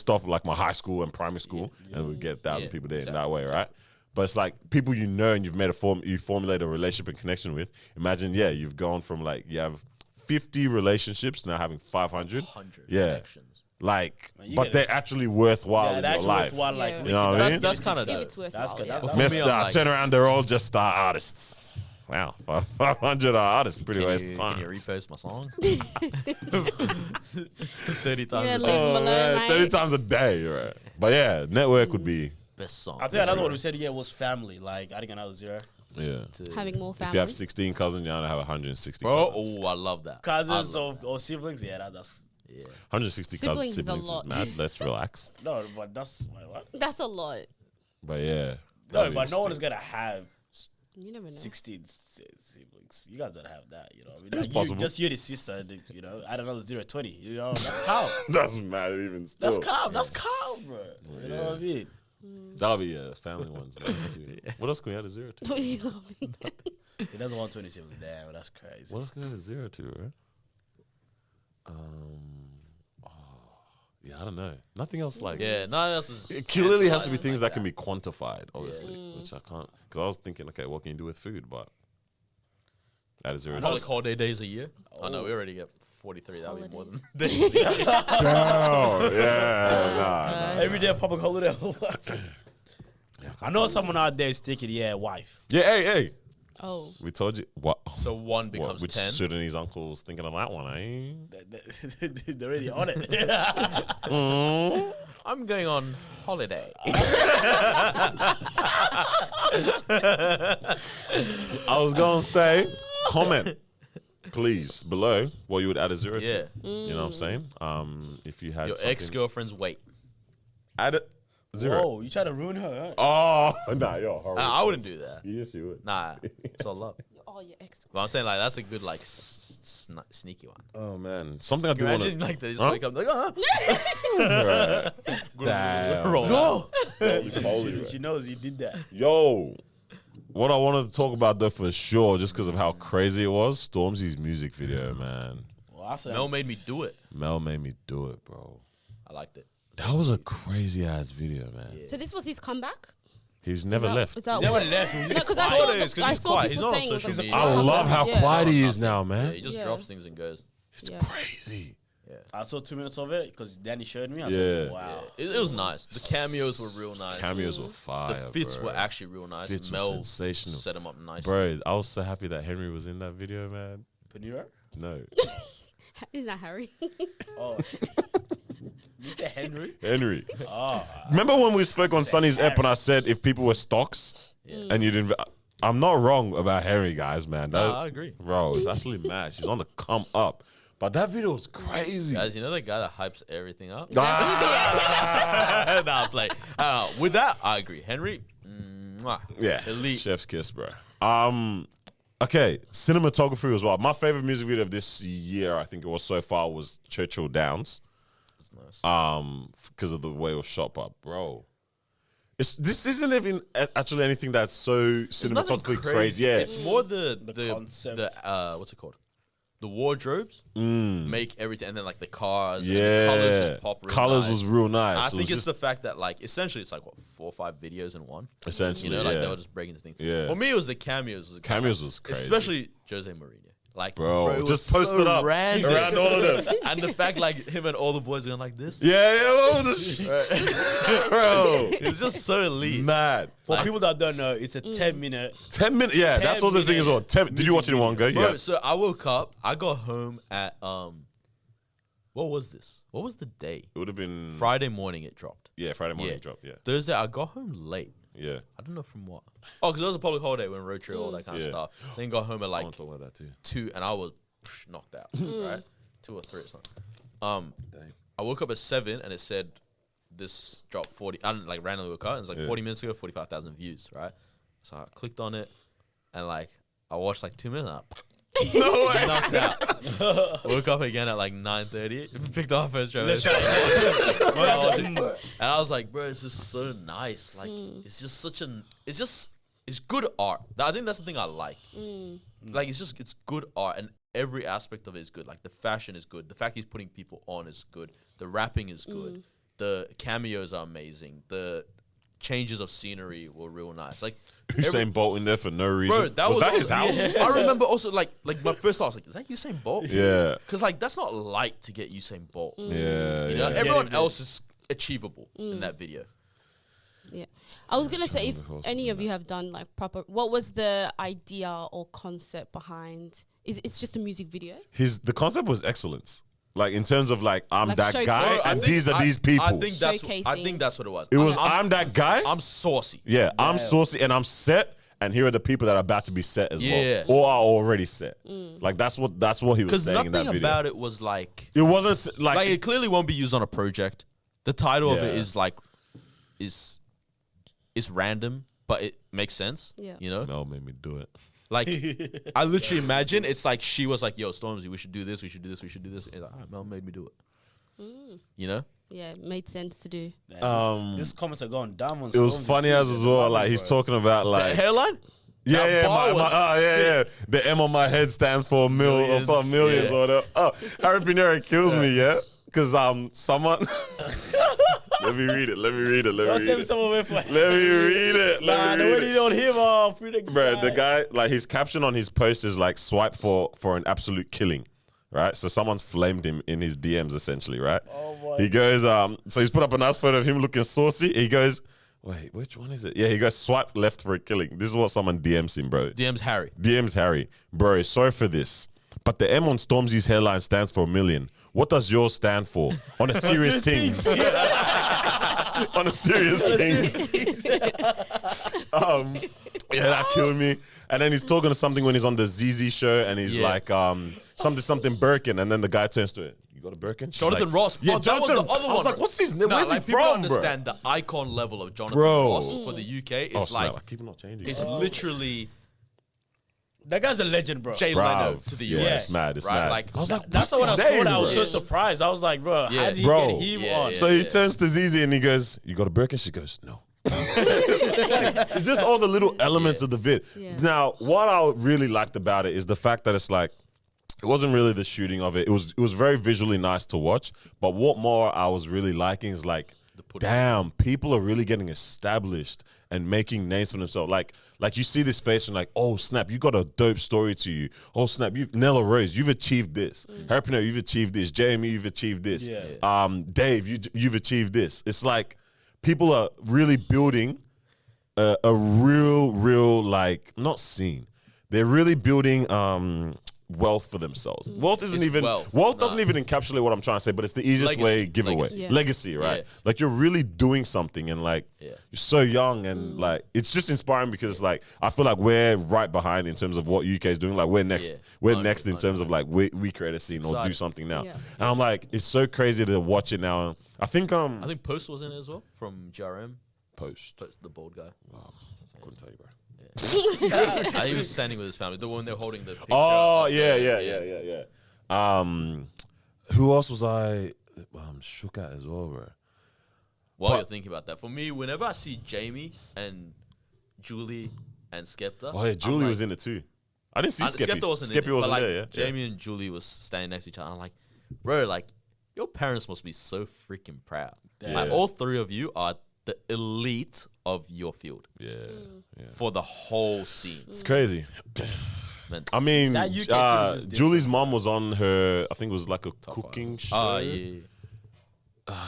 off like my high school and primary school, and we get 1,000 Yeah, people there in exactly, that way, right? But it's like people you know and you've made you formulate a relationship and connection with. Imagine, yeah, you've gone from like you have 50 relationships now having 500. 100 Yeah. connections. Like, you but gotta- they're actually worthwhile Yeah, in that's your life. worthwhile. Like, Yeah. You know what I mean? That's kind of If dope. it's worthwhile, That's good. yeah. That's- For me, Mr. I'm like- Turn around, they're all just star artists. Wow, 500 artists, pretty Can waste you, of can time. you repost my song? 30 times Yeah, a leave day. them Oh, alone, man, 30 mate. times a day, right? But yeah, network would be, Best song. I think another one we said, was family. Like, adding another zero. yeah. Having more If you have family. 16 cousins, you're gonna have 160 Bro, cousins. oh, I love that. Cousins I love or siblings. Yeah, that's... Yeah. 160 cousins, Siblings is a siblings is lot. mad. Let's relax. No, but that's... Wait, what? That's a lot. But yeah. No, that'd be but no one is interesting. going to have You never know. 16 siblings. You guys don't have that, you know. I mean, It's like, possible. Just you and the sister, you know, add another 0, 20. You know, that's calm. That's mad even still. That's calm. That's calm, bro. You know what I mean? That'll be family ones. Next too. What else can we add a zero to? What are you laughing at? He doesn't want 20 siblings. Damn, that's crazy. What else can we add a zero to, right? Yeah, I don't know. Nothing else like. Yeah, no, else is. It clearly has to be tantalizing things like that can be quantified, obviously, which I can't. Because I was thinking, okay, what can you do with food? But add a zero. Public to holiday days a year. Oh no, we already get 43. That would be more than Holidays. days. a year. Oh, yeah, nah. Every day public holiday. What? I know someone out there is thinking, yeah, wife. Yeah, hey. Oh. We told you what. So 1 What, becomes which 10. Sudanese uncles thinking of that one, eh? They're already on it. I'm going on holiday. I was gonna say, comment, please, below what you would add a 0 Yeah. to. You know what I'm saying? If you had Your something- ex-girlfriend's weight. add it 0. Whoa, you try to ruin her, huh? Oh, nah, you're horrible. I wouldn't do that. Yes, you would. Nah, it's all love. Oh, your ex. But I'm saying like that's a good like sneaky one. Oh man, something I do Imagine want like they just Huh? wake up like to. Damn. roll No. She knows you did that. Yo, what I wanted to talk about though for sure, just because of how crazy it was, Stormzy's music video, man. Well, I said, Mel made me do it. Mel made me do it, bro. I liked it. That was a crazy ass video, man. So this was his comeback? He's never left. Is that never what? left. No, because I Quiet. saw, It is, 'cause I he's saw quiet. people He's not on saying it was social a media. I comeback. love how Yeah. quiet he is now, Yeah, man. he just Yeah. drops things and goes. It's Yeah. crazy. I saw 2 minutes of it because Danny showed me. I Yeah. said, wow. It was nice. The cameos were real nice. Cameos were fire. The fits bro. were actually real nice. Fits were Mel sensational. set him up nicely. Bro, I was so happy that Henry was in that video, man. Panera? No. Isn't that Harry? Oh. You said Henry? Henry. Oh. Remember when we spoke on Sonny's app and I said if people were stocks and you didn't. I'm not wrong about Henry, guys, man. Nah, I agree. Bro, it's absolutely mad. She's on the come up. But that video was crazy. Guys, you know that guy that hypes everything up? Ah, Nah, play. With that, I agree. Henry, mwah, yeah. elite. Chef's kiss, bro. Okay, cinematography as well. My favorite music video of this year, I think it was so far, was Churchill Downs. That's nice. Because of the way it was shot, but bro, this isn't even actually anything that's so It's nothing cinematographically crazy. Yeah, It's more the concept. what's it called? The wardrobes make everything, and then like the cars, and Mm. yeah. the colors just pop. Real Colors nice. was real nice. I It think was it's just the fact that like essentially it's like what 4 or 5 videos in one. essentially, You know, like yeah. they were just breaking the thing. Yeah. For me, it was the cameos. Cameos was crazy. especially Jose Mourinho. Like, Bro, it just was post so it up random. around all of them. And the fact like him and all the boys going like this. Yeah, what was this? Bro, It's just so elite. mad. For people that don't know, it's a 10-minute. 10 minutes. Yeah, 10 that's also the thing as well. 10, did you watch it in one go? Bro, Yeah. so I woke up, I got home at what was this? What was the day? It would have been Friday morning it dropped. Yeah, Friday morning Yeah. drop. Yeah, Thursday I got home late. yeah. I don't know from what. Oh, because it was a public holiday when road trip, all that kind of Yeah. stuff. Then got home at I like want to talk about that too. 2 and I was knocked out, right? 2 or 3 or something. I woke up at 7 and it said this dropped 40. I didn't like randomly woke up and it's like Yeah. 40 minutes ago, 45,000 views, right? So I clicked on it and like I watched like 2 minutes. No way. Knocked out. Woke up again at like 9:30. Picked up my first drive. And I was like, bro, it's just so nice. Like, it's just such an. It's good art. I think that's the thing I like. Like, it's good art, and every aspect of it is good. Like, the fashion is good. The fact he's putting people on is good. The rapping is good. The cameos are amazing. The changes of scenery were real nice. Like, Usain Bolt in there for no reason. bro, that was his also- house? I remember also like my first thought I was like, is that Usain Bolt? Yeah. Because like that's not light to get Usain Bolt. Yeah, You know, yeah. everyone else is achievable in that video. Yeah. I was gonna say if the horses any in of you have done like proper, what was the idea or concept behind? It's just a music video. The concept was excellence. Like in terms of like I'm Like that showcase- guy Bro, and these are these people. I think that's Showcasing. what it was. It was I'm that guy. I'm saucy. Yeah, I'm saucy and I'm set, and here are the people that are about to be set as Yeah. well, or are already set. Like that's what he was Because saying in that nothing video. about it was like It wasn't like it clearly won't be used on a project. The title of it Yeah. is like is random, but it makes sense. Yeah. You know? Mel made me do it. Like, I literally imagine it's like she was like, yo, Stormzy, we should do this, we should do this, we should do this. And like, all right, Mel made me do it. You know? Yeah, it made sense to do. This comments are going down on It was Stormzy funny too. as well. Like he's talking about The like hairline? yeah, That yeah, bar was yeah. The M on my head stands for Millions, or some millions yeah. or whatever. Oh, Harry Pinero kills me, yeah, because someone. Let me read it. Don't tell me someone went for Let me read it. Nah, the way you don't hear Bro, the guy, like his caption on his post is like swipe for an absolute killing, right? So someone's flamed him in his DMs essentially, right? Oh my He goes, so he's put up a nice photo of him looking saucy. He goes, Wait, which one is it? Yeah, he goes swipe left for a killing. This is what someone DMs him, bro. DM's Harry. DMs Harry. Bro, sorry for this, but the M on Stormzy's hairline stands for a million. What does yours stand for? On a serious thing. On a serious thing. Yeah, that killed me. And then he's talking to something when he's on the ZZ show, and he's like, something Birkin, and then the guy turns to it. You got a Birkin? She's Jonathan like, Ross. Yeah, oh, that was the Jonathan. other one. I was like, what's his name? No, Where's like, he people from, understand the icon level of Jonathan Bro. Ross for the UK. It's Oh, snap. like, I keep not changing. it's literally That guy's a legend, bro. Jay Bro, Leno to the yeah, US. it's mad, it's right? mad. Like, I was like, That's the one I saw that I was so surprised. I was like, bro, Yeah. how did he Bro. get him Yeah, on? yeah. So he turns to Zizi and he goes, "You got a Birkin?" She goes, "No." It's just all the little elements of the vid. Yeah. Now, what I really liked about it is the fact that it's like, it wasn't really the shooting of it. It was very visually nice to watch. But what more I was really liking is like, damn, people are really getting established and making names for themselves. Like you see this face and like, oh snap, you got a dope story to you. Oh snap, Nella Rose, you've achieved this. Herpino, you've achieved this. Jamie, you've achieved this. Yeah. Dave, you've achieved this. It's like people are really building a real like, not scene. They're really building wealth for themselves. Wealth isn't It's even wealth. doesn't even encapsulate what I'm trying to say, but it's the easiest way giveaway. Legacy. Yeah. Legacy, right? Yeah. Like you're really doing something, and like you're so young, and like it's just inspiring because it's like I feel like we're right behind in terms of what UK is doing. Like we're next, Yeah. we're next in terms of like we create a scene or do Exciting. something now. Yeah. And I'm like, it's so crazy to watch it now. I think Post was in it as well from GRM. Post. Post, the bald guy. Couldn't tell you, bro. He was standing with his family. The one they're holding the picture. Oh of yeah. Who else was I shook at as well, bro? While you're thinking about that, for me, whenever I see Jamie and Julie and Skepta, Oh yeah, Julie was in it too. I didn't see Skeppy. Skepta wasn't in Skeppy it, wasn't but like there. Yeah. Jamie and Julie was standing next to each other. I'm like, bro, like your parents must be so freaking proud. Like all three of you are the elite of your field Yeah. for the whole scene. It's crazy. Mental. I mean, That UK series is different. Julie's mom was on her. I think it was like a cooking show. Oh yeah.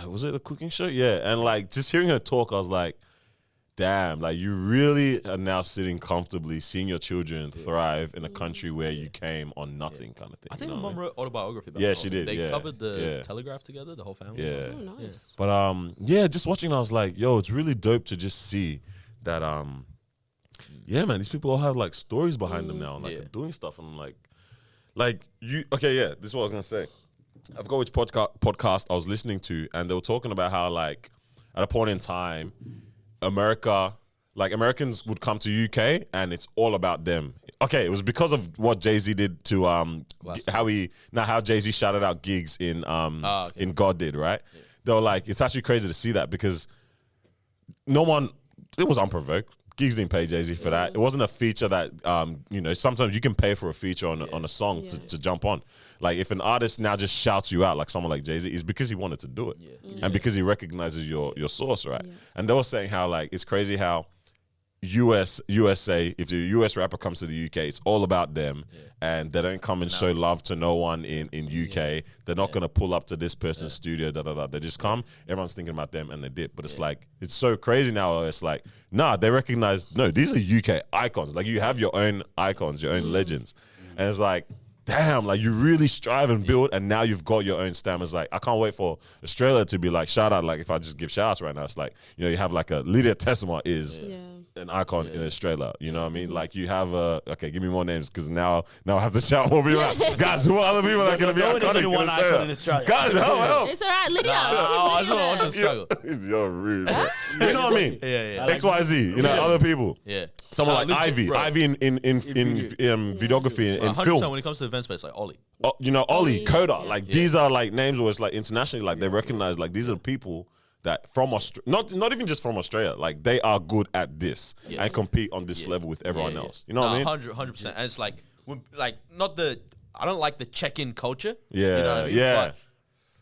Was it a cooking show? Yeah, and like just hearing her talk, I was like, damn, like you really are now sitting comfortably, seeing your children thrive in a country where you came on nothing, kind of thing. I think you my know mom what wrote autobiography about Yeah, the she whole thing. did, They yeah. covered the Yeah. Telegraph together, the whole family. Yeah. Oh, nice. But yeah, just watching, I was like, yo, it's really dope to just see that yeah, man, these people all have like stories behind them now, and like Yeah. they're doing stuff, and I'm like you. Okay, yeah, this is what I was gonna say. I forgot which podcast I was listening to, and they were talking about how like at a point in time, Americans would come to UK, and it's all about them. Okay, it was because of what Jay-Z did to how Jay-Z shouted out gigs in in God did, right? They were like, it's actually crazy to see that because it was unprovoked. Gigs didn't pay Jay-Z for that. It wasn't a feature that, sometimes you can pay for a feature on a song to jump on. Like if an artist now just shouts you out, like someone like Jay-Z, it's because he wanted to do it. And because he recognizes your source, right? And they were saying how like, it's crazy how USA, if the US rapper comes to the UK, it's all about them, and they don't come and show love to no one in UK. They're not gonna pull up to this person's studio. They just come. Everyone's thinking about them, and they dip. But it's like it's so crazy now. It's like they recognize these are UK icons. Like you have your own icons, your own legends, and it's like. Damn, like you really strive and build, and now you've got your own stamp. It's like I can't wait for Australia to be like shout out. Like if I just give shout outs right now, it's like you have like a Lydia Tessima is an icon in Australia. You know what I mean? Like you have give me more names because now I have to shout more people out. Guys, who are other people that are gonna be iconic in Australia? Guys, help! It's all right, Lydia. I don't want to struggle. You're rude. You know what I mean? Yeah. XYZ. You know other people. Yeah. Someone like legit, Ivy. bro. Ivy in videography in 100% film. when it comes to event space, like Ollie. Ollie, Ollie, Coda, yeah. like these are like names where it's like internationally, like they recognize like these are the people that from Australia, not even just from Australia, like they are good at this and compete on this level with everyone else. You know what I mean? 100%. And it's like, I don't like the check-in culture. Yeah, You know what I mean? yeah.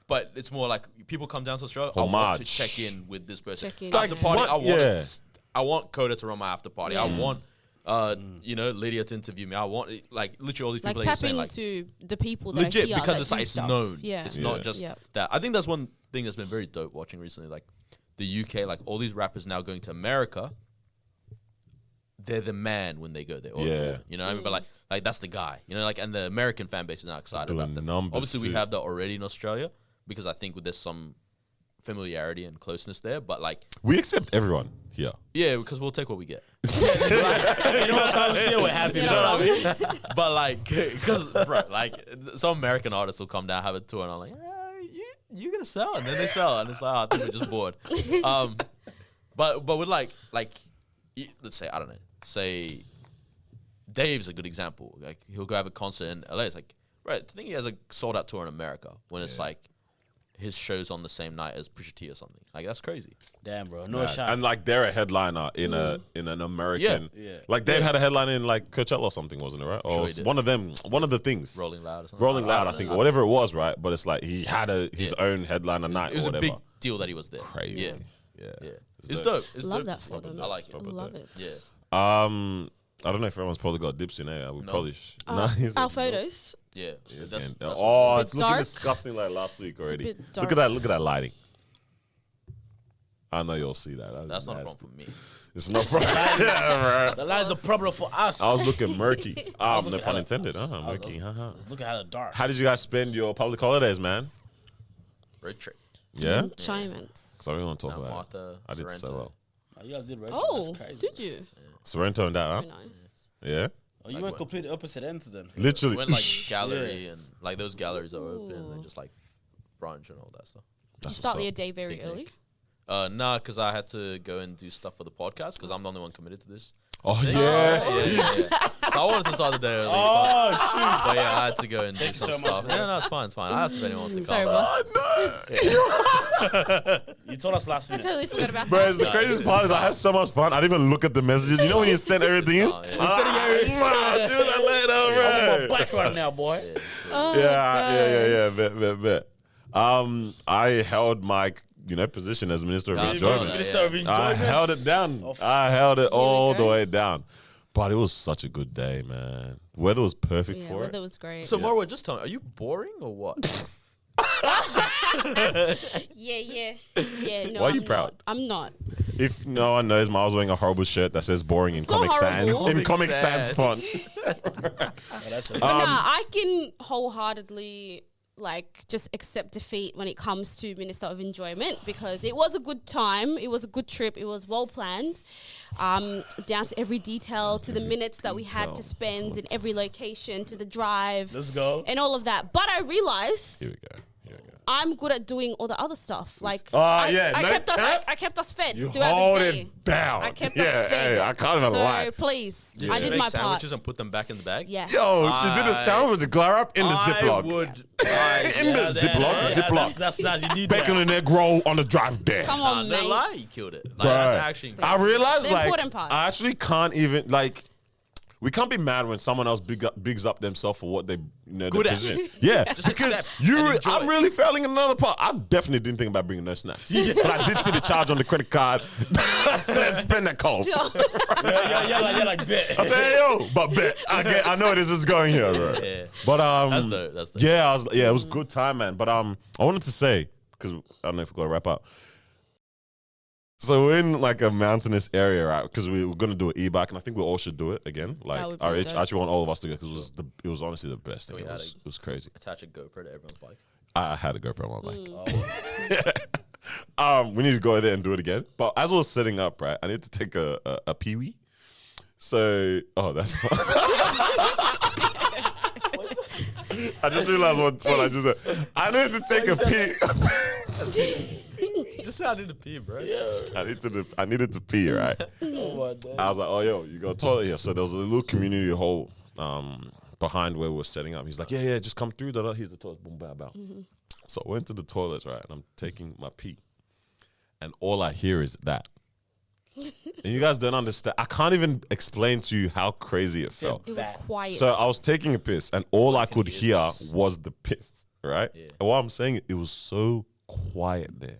But it's more like people come down to Australia, I want to Homage. check in with this person. Check in. After party, What? I want Coda to run my after party. I Yeah. want Lydia to interview me. I want like literally all these Like people that you're tapping saying, like into the people that legit are here because that it's do like it's stuff. known. Yeah. It's not just Yeah. that. I think that's one thing that's been very dope watching recently. Like the UK, like all these rappers now going to America, they're the man when they go there. Or Yeah. you know what I mean? But like that's the guy. You know, like, and the American fan base is now excited Doing about them. numbers Obviously, we too. have that already in Australia because I think there's some familiarity and closeness there. But like, We accept everyone here. yeah, because we'll take what we get. You know what? Come here, we're happy. You know what I mean? But like, because bro, like some American artists will come down, have a tour, and I'm like, you gonna sell, and then they sell, and it's like, I think we're just bored. But with like, let's say, I don't know, say Dave's a good example. Like he'll go have a concert in LA. It's like, right, I think he has a sold out tour in America when it's like his show's on the same night as Pusha T or something. Like that's crazy. Damn, bro. No Mad. shot. And like they're a headliner in an American. Yeah. Like Dave had a headline in like Coachella or something, wasn't it? Right? Sure Or he did. one of the things. Rolling Loud or something. Rolling Loud, I don't think, know. or whatever it was, right? But it's like he had his own headliner night It was or a whatever. big deal that he was there. Crazy. Yeah. Yeah. It's dope. It's Love dope that to for see. them. I like it. Love it. Yeah. I don't know if everyone's probably got dips in there. We probably nah, he's Our like, photos. Yeah. It's That's, getting- that's oh, It's it's a bit looking dark. disgusting like last week already. bit Look at dark. that lighting. I know you'll see that. that's not a nasty. problem for me. It's no problem. Yeah, right. The line's a problem for us. I was looking murky. No looking pun at- intended. I was- Murky. Let's look at how the dark. How did you guys spend your public holidays, man? Road trip. Yeah? Enjoyments. So we want to talk No, about Martha, it. I did so Sorrento. well. Oh, you guys did right. Oh, That's crazy. did you? Sorrento and that, huh? Very nice. Yeah? Oh, you Like went what? complete opposite ends then. Literally. Went like gallery and like those galleries are open Ooh. and just like brunch and all that stuff. Did you That's start what's your up. day very Picnic. early? Nah, because I had to go and do stuff for the podcast because I'm the only one committed to this. Oh, yeah. Yeah. So I wanted to start the day early. Oh, but yeah, I had to go and do Thanks some so much, stuff. man. Yeah, no, it's fine. It's fine. I asked if anyone wants to Sorry, come. boss. You told us last I week. totally forgot about Bro, that. the craziest part is I had so much fun. I didn't even look at the messages. You know when you send everything in? Oh, yeah. I'll do that I'm later, bro. black right now, boy. Oh, Yeah. gosh. Bet. I held my, position as Minister of Nah, Enjoyment. yeah. Minister of I Enjoyment. held it down. Of- I held it all the go. way down. But it was such a good day, man. Weather was perfect Yeah, for weather it. was great. So, Marwa, just tell me, are you boring or what? Yeah. No, Why are you I'm proud? not. I'm not. If no one knows, Miles wearing a horrible shirt that says "boring" in It's not Comic Sans. horrible. In Comic Comic Sans Sans. font. Oh, that's a- But nah, I can wholeheartedly just accept defeat when it comes to Minister of Enjoyment because it was a good time. It was a good trip. It was well planned, down to every detail, to the minutes that we had to spend in every location, to the drive, Let's go. and all of that. But I realized Here we go. I'm good at doing all the other stuff. yeah, I no kept us. cap. I kept us fed You throughout hold the day. it down. I kept yeah, us fed. hey, I can't even so lie. please, Did I you did make my sandwiches part. and put them back in the bag? Yeah. Yo, she did the sandwich, the glare up in the Ziploc. I would. In the Ziploc. That's nice. You need Bacon that. and egg roll on the drive there. Come Nah, on, no mate. lie, you killed it. Like, that's actually. I realized The important part. I actually can't even we can't be mad when someone else bigs up themselves for what they Good their at. position. Yeah, Just because accept and enjoy I'm it. really failing in another part. I definitely didn't think about bringing no snacks, but I did see the charge on the credit card. I said spend that cost. Yeah, like bet. I said, hey, yo, but bet I know where this is going here, bro. Yeah. But That's dope. That's dope. yeah, it was a good time, man. But I wanted to say because I don't know if we're gonna wrap up. So we're in like a mountainous area, right? Because we were gonna do an e-bike, and I think we all should do it again. That Like, would be I dope. actually want all of us to go because it was honestly the best thing. We It had was crazy. Attach a GoPro to everyone's bike. I had a GoPro on my Mm. bike. We need to go there and do it again. But as I was setting up, right, I need to take a pee-wee. So, that's. I just realized what I just said. I need to take a pee. Just say I need to pee, bro. I needed to pee, right? Oh, my God. I was like, oh, yo, you got a toilet here. So there was a little community hall behind where we were setting up. He's like, yeah, just come through. Here's the toilet. Boom, bow, bow. So I went to the toilets, right? And I'm taking my pee. And all I hear is that. And you guys don't understand. I can't even explain to you how crazy it felt. It was quiet. So I was taking a piss, and all I could hear was the piss, right? And while I'm saying it, it was so quiet there.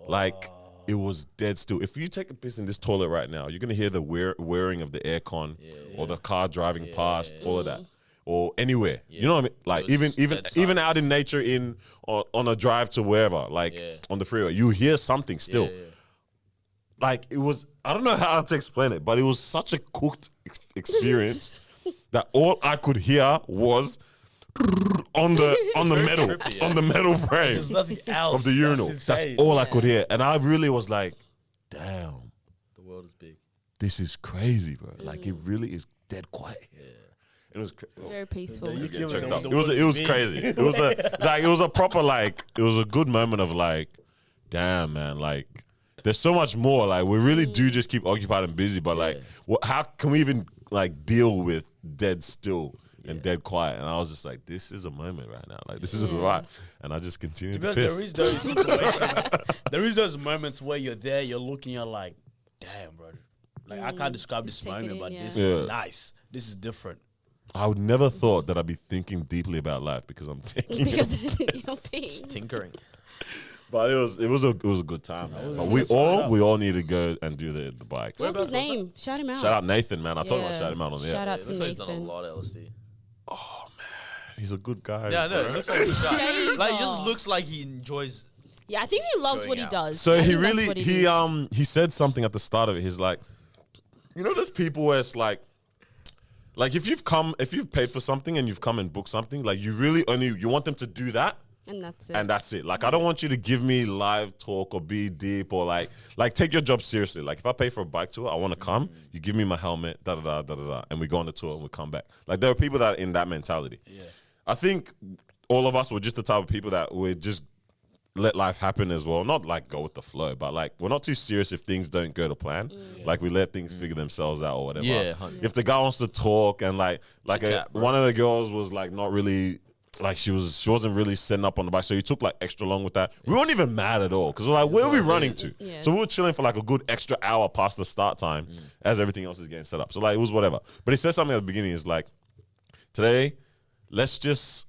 Like, it was dead still. If you take a piss in this toilet right now, you're going to hear the whirring of the aircon or the car driving past, all of that. or anywhere. You know what I mean? Like It was even dead even silence. out in nature, on a drive to wherever, like on the freeway, you hear something still. Like it was, I don't know how to explain it, but it was such a cooked experience that all I could hear was on the metal trippy, on the metal frame There's nothing else of the urinal. That's insane. all I could hear, and I really was like, "Damn, The world is big. this is crazy, bro! Like it really is dead quiet here." It was Very peaceful. You get give checked the up. world It was big. crazy. It was a proper it was a good moment of like, damn man, like there's so much more. Like we really do just keep occupied and busy, but like, how can we even like deal with dead still and dead quiet? And I was just like, this is a moment right now. Like this is right, and I just continued to Because piss. there is those situations, there is those moments where you're there, you're looking, you're like, damn, bro. Like I can't describe Just this take it moment, in, but yeah. this Yeah. is nice. This is different. I would never thought that I'd be thinking deeply about life because I'm taking it. Because you're peeing. Just tinkering. But it was a good time. Man. But we all need to go and do the bikes. What's his name? Shout him out. Shout out Nathan, man. I told him I Yeah. shout him out on the Shout air. out It to looks like he's done a Nathan. lot of LSD. He's a good guy. Yeah, I know. bro. It looks like he's Shaver. like, he just looks like he enjoys. Yeah, I think he loves Going what he out. does. So I he think that's really what it is. he said something at the start of it. He's like, you know, there's people where it's like if you've paid for something and you've come and booked something, like you really you want them to do that. And that's it. And that's it. Like I don't want you to give me live talk or be deep or like take your job seriously. Like if I pay for a bike tour, I want to come. You give me my helmet, da da da da da, and we go on the tour and we come back. Like there are people that are in that mentality. Yeah, I think all of us were just the type of people that would just let life happen as well. Not like go with the flow, but like we're not too serious if things don't go to plan. Like we let things figure themselves out or whatever. Yeah, If the guy wants to talk and chat, bro. one of the girls was like not really. Like she wasn't really setting up on the bike, so he took like extra long with that. We weren't even mad at all because we're like, where are we running to? Yeah. So we were chilling for like a good extra hour past the start time as everything else is getting set up. So like it was whatever. But he said something at the beginning. Is like, today, let's just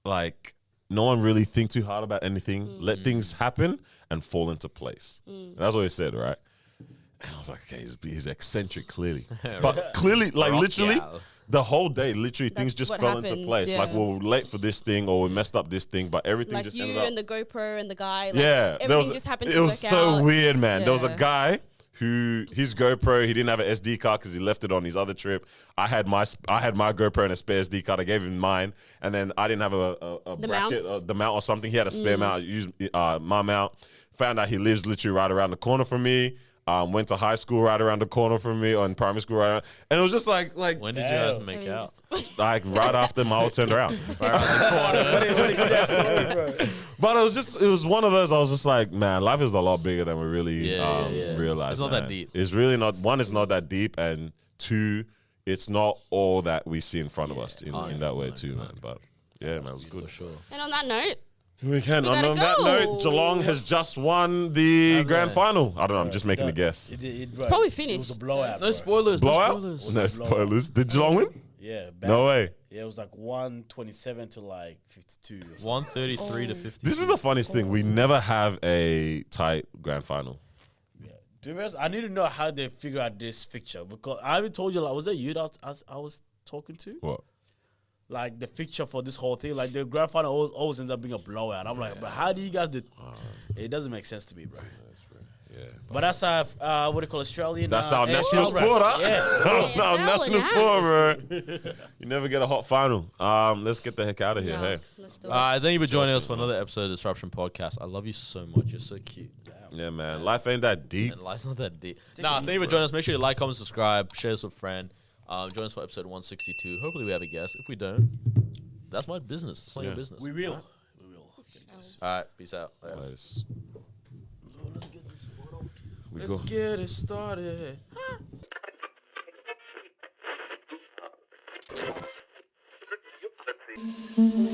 like no one really think too hard about anything. Let things happen and fall into place. And that's what he said, right? And I was like, okay, he's eccentric clearly, but clearly, like Rock literally. yeah. The whole day, literally, things That's just what fell into happens, place. yeah. Like, we were late for this thing, or we messed up this thing, but everything like just you ended up. and the GoPro and the guy. Like Yeah, everything just happened it to was work so out. weird, man. There was a Yeah. guy who his GoPro, he didn't have an SD card because he left it on his other trip. I had my GoPro and a spare SD card. I gave him mine, and then I didn't have a The bracket, mounts? the mount or something. He had a spare mount. I used my mount. Found out he lives literally right around the corner from me. Went to high school right around the corner from me, or in primary school right around. And it was just like When did you guys Damn. make Everything out? just- like right after Mao turned around. But it was one of those. I was just like, man, life is a lot bigger than we really realize. It's not that man. deep. It's really not. One, it's not that deep, and two, it's not all that we see in front of us in that way too, man. But yeah, man, it was good. For sure. And on that note, We can. We On gotta that go. note, Geelong has just won the grand final. I don't know. I'm just making a guess. It's probably It was finished. a blowout. No bro. spoilers. Blowout? No spoilers. No spoilers. Did Geelong win? Yeah. Bad. No way. Yeah, it was like 127 to like 52. Or something. 133 to 50. This is the funniest thing. We never have a tight grand final. Yeah. To be honest, I need to know how they figure out this fixture because I haven't told you. Like, was it you that I was talking to? What? Like the fixture for this whole thing, like the grand final always ends up being a blowout. I'm like, but how do you guys do? It doesn't make sense to me, bro. Yeah. But that's our what do you call Australian? That's our national AFL, bro. sport, huh? Yeah. Our Yeah, national yeah. sport, bro. You never get a hot final. Let's get the heck out of here. no, Hey. let's do it. Thank you for joining us for another episode of Disruption Podcast. I love you so much. You're so cute. Yeah, man. Life ain't that deep. And life's not that deep. Thank you for joining us. Make sure you like, comment, subscribe, share this with a friend. Join us for episode 162. Hopefully we have a guest. If we don't, that's my business. It's not your business. We will. We will. All right. Peace out. Nice. We Let's go. get it started. Let's see.